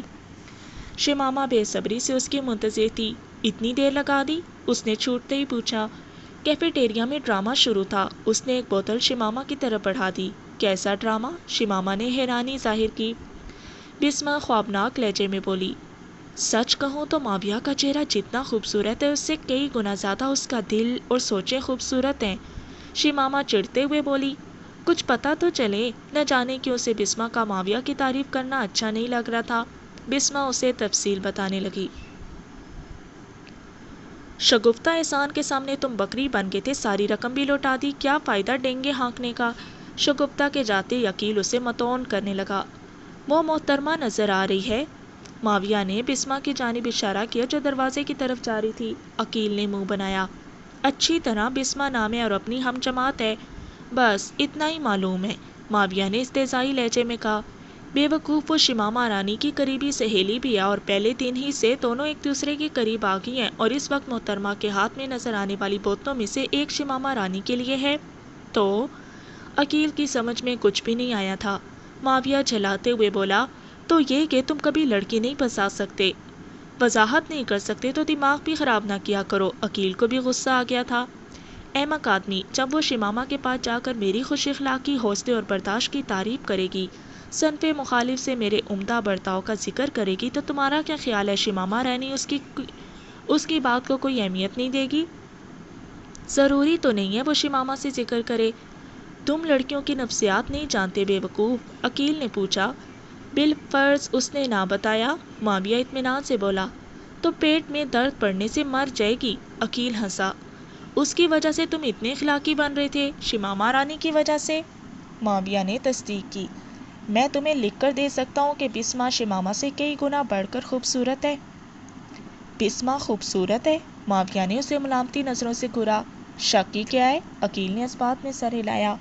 S1: شمامہ بے صبری سے اس کی منتظر تھی۔ اتنی دیر لگا دی؟ اس نے چھوٹتے ہی پوچھا۔ کیفیٹیریا میں ڈرامہ شروع تھا۔ اس نے ایک بوتل شمامہ کی طرف بڑھا دی۔ کیسا ڈرامہ؟ شمامہ نے حیرانی ظاہر کی۔ بسمہ خوابناک لہجے میں بولی، سچ کہوں تو معاویہ کا چہرہ جتنا خوبصورت ہے اس سے کئی گنا زیادہ اس کا دل اور سوچیں خوبصورت ہیں۔ شمامہ چڑھتے ہوئے بولی، کچھ پتہ تو چلے۔ نہ جانے کیوں اسے بسمہ کا معاویہ کی تعریف کرنا اچھا نہیں لگ رہا تھا۔ بسمہ اسے تفصیل بتانے لگی۔ شگفتہ احسان کے سامنے تم بکری بن گئے تھے، ساری رقم بھی لوٹا دی، کیا فائدہ ڈینگے ہانکنے کا؟ شگفتہ کے جاتے ہی عقیل اسے متون کرنے لگا۔ وہ محترمہ نظر آ رہی ہے؟ معاویہ نے بسمہ کی جانب اشارہ کیا جو دروازے کی طرف جا رہی تھی۔ عقیل نے منہ بنایا، اچھی طرح بسمہ نام ہے اور اپنی ہم جماعت ہے، بس اتنا ہی معلوم ہے، معاویہ نے استہزائی لہجے میں کہا۔ بے وقوف، وہ شمامہ رانی کی قریبی سہیلی بھی ہے اور پہلے دن ہی سے دونوں ایک دوسرے کے قریب آ گئی ہیں، اور اس وقت محترمہ کے ہاتھ میں نظر آنے والی بوتلوں میں سے ایک شمامہ رانی کے لیے ہے تو؟ عقیل کی سمجھ میں کچھ بھی نہیں آیا تھا۔ معاویہ جھلاتے ہوئے بولا، تو یہ کہ تم کبھی لڑکی نہیں پھنسا سکتے، وضاحت نہیں کر سکتے تو دماغ بھی خراب نہ کیا کرو۔ عقیل کو بھی غصہ آ گیا تھا۔ احمق آدمی، جب وہ شمامہ کے پاس جا کر میری خوش اخلاقی، حوصلے اور برداشت کی تعریف کرے گی، صنف مخالف سے میرے عمدہ برتاؤ کا ذکر کرے گی، تو تمہارا کیا خیال ہے شمامہ رانی اس کی بات کو کوئی اہمیت نہیں دے گی؟ ضروری تو نہیں ہے وہ شمامہ سے ذکر کرے۔ تم لڑکیوں کی نفسیات نہیں جانتے بے وقوف، عقیل نے پوچھا۔ بالفرض اس نے نہ بتایا، معاویہ اطمینان سے بولا، تو پیٹ میں درد پڑنے سے مر جائے گی۔ عقیل ہنسا، اس کی وجہ سے تم اتنے اخلاقی بن رہے تھے؟ شمامہ رانی کی وجہ سے؟ معاویہ نے تصدیق کی، میں تمہیں لکھ کر دے سکتا ہوں کہ بسمہ شمامہ سے کئی گنا بڑھ کر خوبصورت ہے۔ بسمہ خوبصورت ہے؟ معاویہ نے اسے ملامتی نظروں سے گھورا۔ شک کی کیا ہے؟ عقیل نے اس بات میں سر ہلایا۔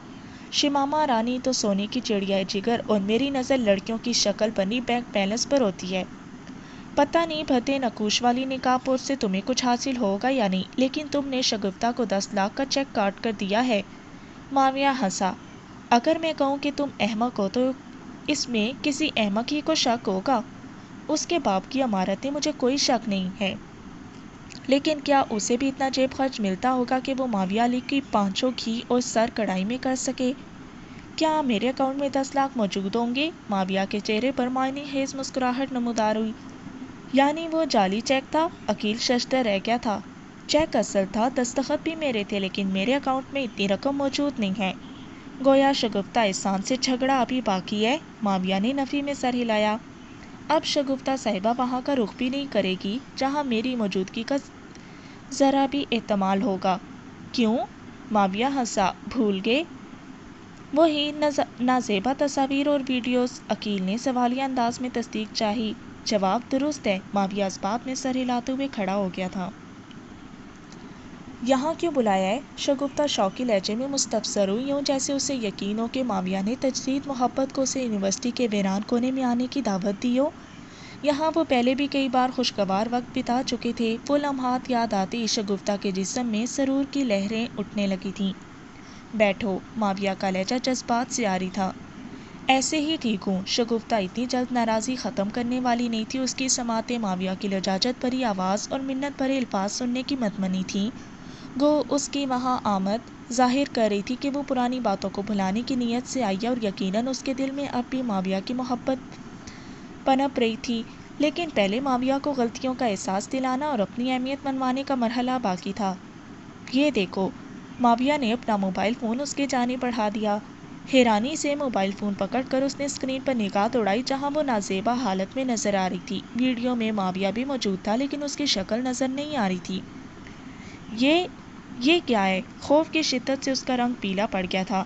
S1: شمامہ رانی تو سونے کی چڑیا ہے جگر، اور میری نظر لڑکیوں کی شکل بنی بینک بیلنس پر ہوتی ہے۔ پتہ نہیں بھدے نقوش والی نکاح پوش سے تمہیں کچھ حاصل ہوگا یا نہیں، لیکن تم نے شگفتہ کو 10 لاکھ کا چیک کاٹ کر دیا ہے۔ معاویہ ہنسا، اگر میں کہوں کہ تم احمق ہو تو اس میں کسی احمق ہی کو شک ہوگا۔ اس کے باپ کی امارت ہے، مجھے کوئی شک نہیں ہے، لیکن کیا اسے بھی اتنا جیب خرچ ملتا ہوگا کہ وہ معاویہ علی کی پانچوں گھی اور سر کڑھائی میں کر سکے؟ کیا میرے اکاؤنٹ میں 10 لاکھ موجود ہوں گے؟ معاویہ کے چہرے پر معنی خیز مسکراہٹ نمودار ہوئی۔ یعنی وہ جعلی چیک تھا؟ عقیل ششدر رہ گیا تھا۔ چیک اصل تھا، دستخط بھی میرے تھے، لیکن میرے اکاؤنٹ میں اتنی رقم موجود نہیں ہے۔ گویا شگفتہ احسان سے جھگڑا ابھی باقی ہے؟ معاویہ نے نفی میں سر ہلایا۔ اب شگفتہ صاحبہ وہاں کا رخ بھی نہیں کرے گی جہاں میری موجودگی کا ذرا بھی احتمال ہوگا۔ کیوں؟ معاویہ ہنسا، بھول گئے وہی نازیبا تصاویر اور ویڈیوز؟ عقیل نے سوالیہ انداز میں تصدیق چاہی۔ جواب درست ہے۔ معاویہ اس بات میں سر ہلاتے ہوئے کھڑا ہو گیا تھا۔ یہاں کیوں بلایا ہے؟ شگفتہ شوقی لہجے میں مستفسر ہوئی، یوں جیسے اسے یقین ہو کہ معاویہ نے تجدید محبت کو اسے یونیورسٹی کے ویران کونے میں آنے کی دعوت دی ہو۔ یہاں وہ پہلے بھی کئی بار خوشگوار وقت بتا چکے تھے۔ وہ لمحات یاد آتے ہی شگفتہ کے جسم میں سرور کی لہریں اٹھنے لگی تھیں۔ بیٹھو، ماویہ کا لہجہ جذبات سے عاری تھا۔ ایسے ہی ٹھیک ہوں، شگفتہ اتنی جلد ناراضی ختم کرنے والی نہیں تھی۔ اس کی سماعتیں ماویہ کی لجاجت بھری آواز اور منت بھرے الفاظ سننے کی متمنی تھیں۔ گو اس کی وہاں آمد ظاہر کر رہی تھی کہ وہ پرانی باتوں کو بھلانے کی نیت سے آئی ہے، اور یقیناً اس کے دل میں اب بھی ماویہ کی محبت پنپ رہی تھی، لیکن پہلے ماویہ کو غلطیوں کا احساس دلانا اور اپنی اہمیت منوانے کا مرحلہ باقی تھا۔ یہ دیکھو، ماویہ نے اپنا موبائل فون اس کی جانب بڑھا دیا۔ حیرانی سے موبائل فون پکڑ کر اس نے اسکرین پر نگاہ دوڑائی، جہاں وہ نازیبا حالت میں نظر آ رہی تھی۔ ویڈیو میں ماویہ بھی موجود تھا، لیکن اس کی شکل نظر نہیں آ رہی تھی۔ یہ کیا ہے؟ خوف کی شدت سے اس کا رنگ پیلا پڑ گیا تھا۔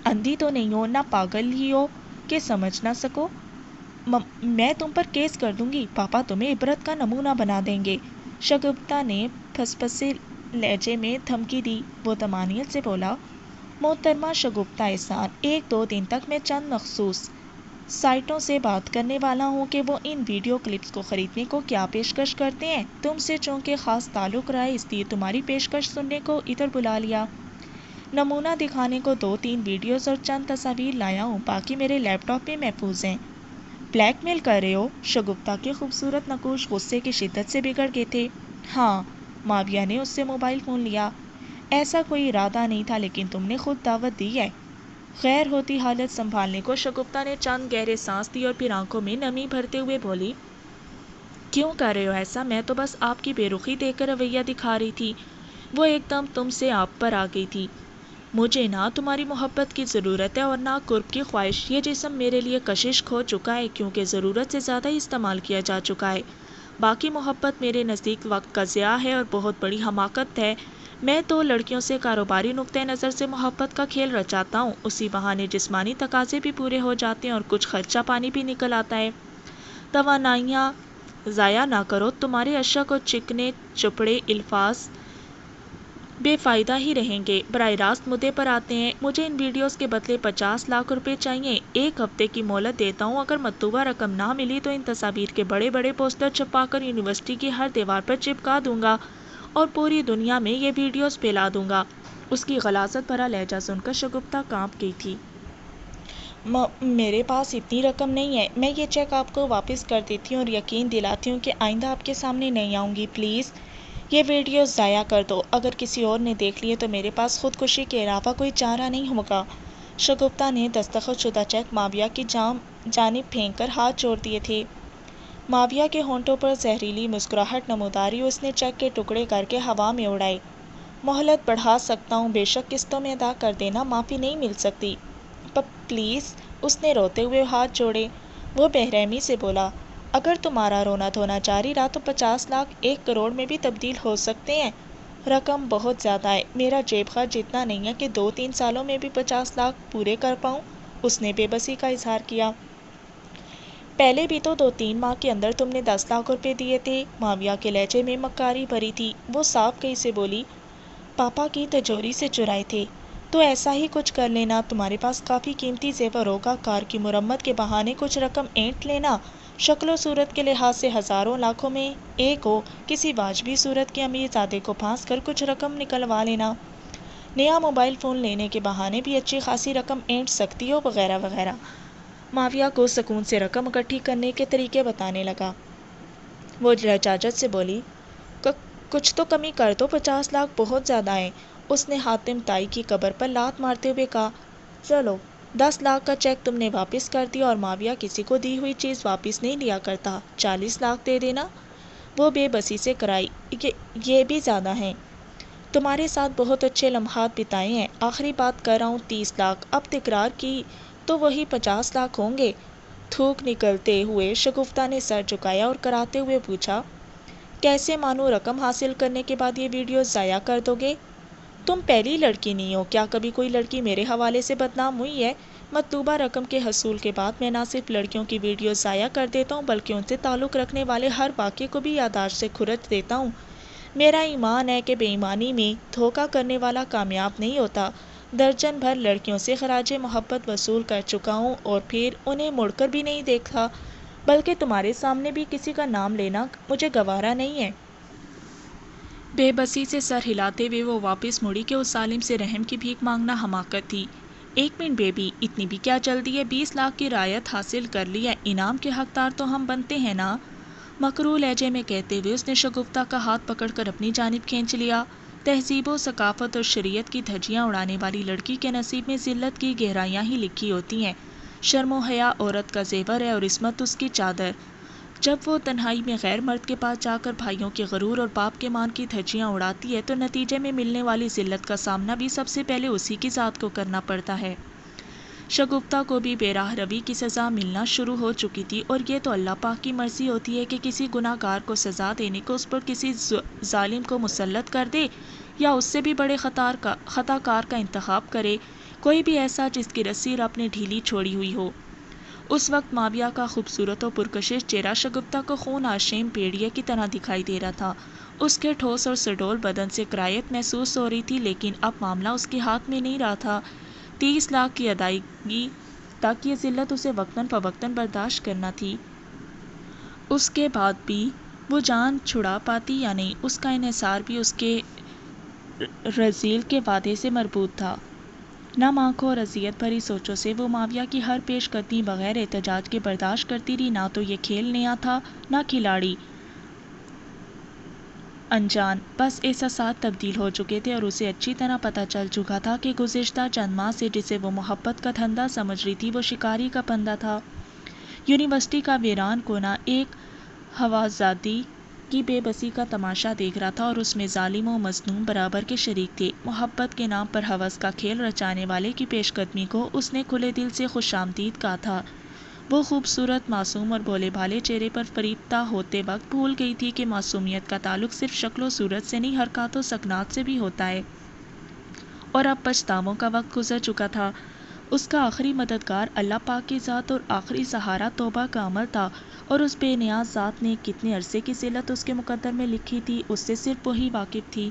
S1: اندھی تو نہیں ہو، نہ پاگل ہی ہو کہ سمجھ نہ سکو؟ میں تم پر کیس کر دوں گی، پاپا تمہیں عبرت کا نمونہ بنا دیں گے، شگفتہ نے پھسپھسے لہجے میں دھمکی دی۔ وہ طمانینت سے بولا، محترمہ شگفتہ احسان، 1-2 دن تک میں چند مخصوص سائٹوں سے بات کرنے والا ہوں کہ وہ ان ویڈیو کلپس کو خریدنے کو کیا پیشکش کرتے ہیں۔ تم سے چونکہ خاص تعلق رہا ہے، اس لیے تمہاری پیشکش سننے کو ادھر بلا لیا۔ نمونہ دکھانے کو 2-3 ویڈیوز اور چند تصاویر لایا ہوں، باقی میرے لیپ ٹاپ میں محفوظ ہیں۔ بلیک میل کر رہے ہو؟ شگفتہ کے خوبصورت نقوش غصے کی شدت سے بگڑ گئے تھے۔ ہاں، ماویہ نے اس سے موبائل فون لیا۔ ایسا کوئی ارادہ نہیں تھا، لیکن تم نے خود دعوت دی ہے۔ غیر ہوتی حالت سنبھالنے کو شگفتہ نے چند گہرے سانس دی اور پھر آنکھوں میں نمی بھرتے ہوئے بولی، کیوں کر رہے ہو ایسا؟ میں تو بس آپ کی بے رخی دیکھ کر رویہ دکھا رہی تھی۔ وہ ایک دم تم سے آپ پر آ گئی تھی۔ مجھے نہ تمہاری محبت کی ضرورت ہے اور نہ قرب کی خواہش۔ یہ جسم میرے لیے کشش کھو چکا ہے، کیونکہ ضرورت سے زیادہ ہی استعمال کیا جا چکا ہے۔ باقی محبت میرے نزدیک وقت کا ضیاع ہے اور بہت بڑی حماقت ہے۔ میں تو لڑکیوں سے کاروباری نقطہ نظر سے محبت کا کھیل رچاتا ہوں، اسی بہانے جسمانی تقاضے بھی پورے ہو جاتے ہیں اور کچھ خرچہ پانی بھی نکل آتا ہے۔ توانائیاں ضائع نہ کرو، تمہارے اشک اور چکنے چپڑے الفاظ بے فائدہ ہی رہیں گے۔ براہ راست مدعے پر آتے ہیں، مجھے ان ویڈیوز کے بدلے 50 لاکھ روپے چاہیے۔ 1 ہفتے کی مہلت دیتا ہوں، اگر مطلوبہ رقم نہ ملی تو ان تصاویر کے بڑے بڑے پوسٹر چھپا کر یونیورسٹی کی ہر دیوار پر چپکا دوں گا اور پوری دنیا میں یہ ویڈیوز پھیلا دوں گا۔ اس کی غلاظت بھرا لہجہ سن کر شگفتہ کانپ گئی تھی۔ میرے پاس اتنی رقم نہیں ہے، میں یہ چیک آپ کو واپس کر دیتی ہوں اور یقین دلاتی ہوں کہ آئندہ آپ کے سامنے نہیں آؤں گی۔ پلیز یہ ویڈیوز ضائع کر دو، اگر کسی اور نے دیکھ لیے تو میرے پاس خودکشی کے علاوہ کوئی چارہ نہیں ہوگا۔ شگفتہ نے دستخط شدہ چیک ماویہ کی جانب پھینک کر ہاتھ جوڑ دیے تھے۔ ماویہ کے ہونٹوں پر زہریلی مسکراہٹ نموداری، اس نے چیک کے ٹکڑے کر کے ہوا میں اڑائے۔ مہلت بڑھا سکتا ہوں، بے شک قسطوں میں ادا کر دینا، معافی نہیں مل سکتی۔ پلیز، اس نے روتے ہوئے ہاتھ جوڑے۔ وہ بے رحمی سے بولا، اگر تمہارا رونا دھونا جاری رہا تو 50 لاکھ 1 کروڑ میں بھی تبدیل ہو سکتے ہیں۔ رقم بہت زیادہ ہے، میرا جیب خرچ اتنا نہیں ہے کہ 2-3 سالوں میں بھی 50 لاکھ پورے کر پاؤں۔ اس نے بے بسی کا اظہار کیا۔ پہلے بھی تو 2-3 ماہ کے اندر تم نے 10 لاکھ روپے دیے تھے۔ ماویہ کے لہجے میں مکاری بھری تھی۔ وہ صاف کہی سے بولی، پاپا کی تجوری سے چرائے تھے۔ تو ایسا ہی کچھ کر لینا، تمہارے پاس کافی قیمتی زیور ہوگا، کار کی مرمت کے بہانے کچھ رقم اینٹ لینا، شکل و صورت کے لحاظ سے ہزاروں لاکھوں میں ایک ہو، کسی واجبی صورت کے امیر زادے کو پھانس کر کچھ رقم نکلوا لینا، نیا موبائل فون لینے کے بہانے بھی اچھی خاصی رقم اینٹ سکتی ہو، وغیرہ وغیرہ۔ ماویہ کو سکون سے رقم اکٹھی کرنے کے طریقے بتانے لگا۔ وہ لجاجت سے بولی، کچھ تو کمی کر دو، 50 لاکھ بہت زیادہ ہیں۔ اس نے حاتم طائی کی قبر پر لات مارتے ہوئے کہا، چلو 10 لاکھ کا چیک تم نے واپس کر دیا، اور ماویہ کسی کو دی ہوئی چیز واپس نہیں لیا کرتا، 40 لاکھ دے دینا۔ وہ بے بسی سے کرائی، یہ بھی زیادہ ہیں، تمہارے ساتھ بہت اچھے لمحات بتائے ہیں، آخری بات کر رہا ہوں 30 لاکھ، اب تکرار کی تو وہی 50 لاکھ ہوں گے۔ تھوک نکلتے ہوئے شگفتہ نے سر جھکایا اور کراتے ہوئے پوچھا، کیسے مانوں رقم حاصل کرنے کے بعد یہ ویڈیو ضائع کر دو گے؟ تم پہلی لڑکی نہیں ہو، کیا کبھی کوئی لڑکی میرے حوالے سے بدنام ہوئی ہے؟ مطلوبہ رقم کے حصول کے بعد میں نہ صرف لڑکیوں کی ویڈیو ضائع کر دیتا ہوں، بلکہ ان سے تعلق رکھنے والے ہر واقعے کو بھی یادداشت سے کھرچ دیتا ہوں۔ میرا ایمان ہے کہ بے ایمانی میں دھوکہ کرنے والا کامیاب نہیں ہوتا۔ درجن بھر لڑکیوں سے خراج محبت وصول کر چکا ہوں اور پھر انہیں مڑ کر بھی نہیں دیکھا، بلکہ تمہارے سامنے بھی کسی کا نام لینا مجھے گوارا نہیں ہے۔ بے بسی سے سر ہلاتے ہوئے وہ واپس مڑی کہ اس ظالم سے رحم کی بھیک مانگنا حماقت تھی۔ ایک منٹ بیبی، اتنی بھی کیا جلدی ہے؟ 20 لاکھ کی رعایت حاصل کر لی ہے، انعام کے حقدار تو ہم بنتے ہیں نا؟ مکروہ لہجے میں کہتے ہوئے اس نے شگفتہ کا ہاتھ پکڑ کر اپنی جانب کھینچ لیا۔ تہذیب و ثقافت اور شریعت کی دھجیاں اڑانے والی لڑکی کے نصیب میں ذلت کی گہرائیاں ہی لکھی ہوتی ہیں۔ شرم و حیا عورت کا زیور ہے اور عصمت اس کی چادر۔ جب وہ تنہائی میں غیر مرد کے پاس جا کر بھائیوں کے غرور اور باپ کے مان کی دھجیاں اڑاتی ہے تو نتیجے میں ملنے والی ذلت کا سامنا بھی سب سے پہلے اسی کی ذات کو کرنا پڑتا ہے۔ شگفتہ کو بھی بے راہ روی کی سزا ملنا شروع ہو چکی تھی، اور یہ تو اللہ پاک کی مرضی ہوتی ہے کہ کسی گناہ گار کو سزا دینے کو اس پر کسی ظالم کو مسلط کر دے یا اس سے بھی بڑے خطا کار کا انتخاب کرے، کوئی بھی ایسا جس کی رسی رب نے ڈھیلی چھوڑی ہوئی ہو۔ اس وقت ماویہ کا خوبصورت و پرکشش چہرہ شگفتہ کو خون آشیم بھیڑیے کی طرح دکھائی دے رہا تھا۔ اس کے ٹھوس اور سڈول بدن سے کراہیت محسوس ہو رہی تھی، لیکن اب معاملہ اس کے ہاتھ میں نہیں رہا تھا۔ 30 لاکھ کی ادائیگی تک یہ ذلت اسے وقتاً فوقتاً برداشت کرنا تھی۔ اس کے بعد بھی وہ جان چھڑا پاتی یا نہیں، اس کا انحصار بھی اس کے رذیل کے وعدے سے مربوط تھا۔ نم آنکھوں اور اذیت بھری سوچوں سے وہ ماویہ کی ہر پیش قدمی بغیر احتجاج کے برداشت کرتی رہی۔ نہ تو یہ کھیل نیا تھا، نہ کھلاڑی انجان، بس احساسات تبدیل ہو چکے تھے، اور اسے اچھی طرح پتہ چل چکا تھا کہ گزشتہ چند ماہ سے جسے وہ محبت کا دھندا سمجھ رہی تھی وہ شکاری کا پندہ تھا۔ یونیورسٹی کا ویران کونا ایک ہوازادی کی بے بسی کا تماشا دیکھ رہا تھا، اور اس میں ظالم و مظلوم برابر کے شریک تھے۔ محبت کے نام پر ہوس کا کھیل رچانے والے کی پیش قدمی کو اس نے کھلے دل سے خوش آمدید کہا تھا۔ وہ خوبصورت، معصوم اور بھولے بھالے چہرے پر فریفتہ ہوتے وقت بھول گئی تھی کہ معصومیت کا تعلق صرف شکل و صورت سے نہیں، حرکات و سکنات سے بھی ہوتا ہے، اور اب پچھتاووں کا وقت گزر چکا تھا۔ اس کا آخری مددگار اللہ پاک کی ذات اور آخری سہارا توبہ کا عمل تھا، اور اس بے نیاز ذات نے کتنے عرصے کی ذلت اس کے مقدر میں لکھی تھی، اس سے صرف وہی واقف تھی۔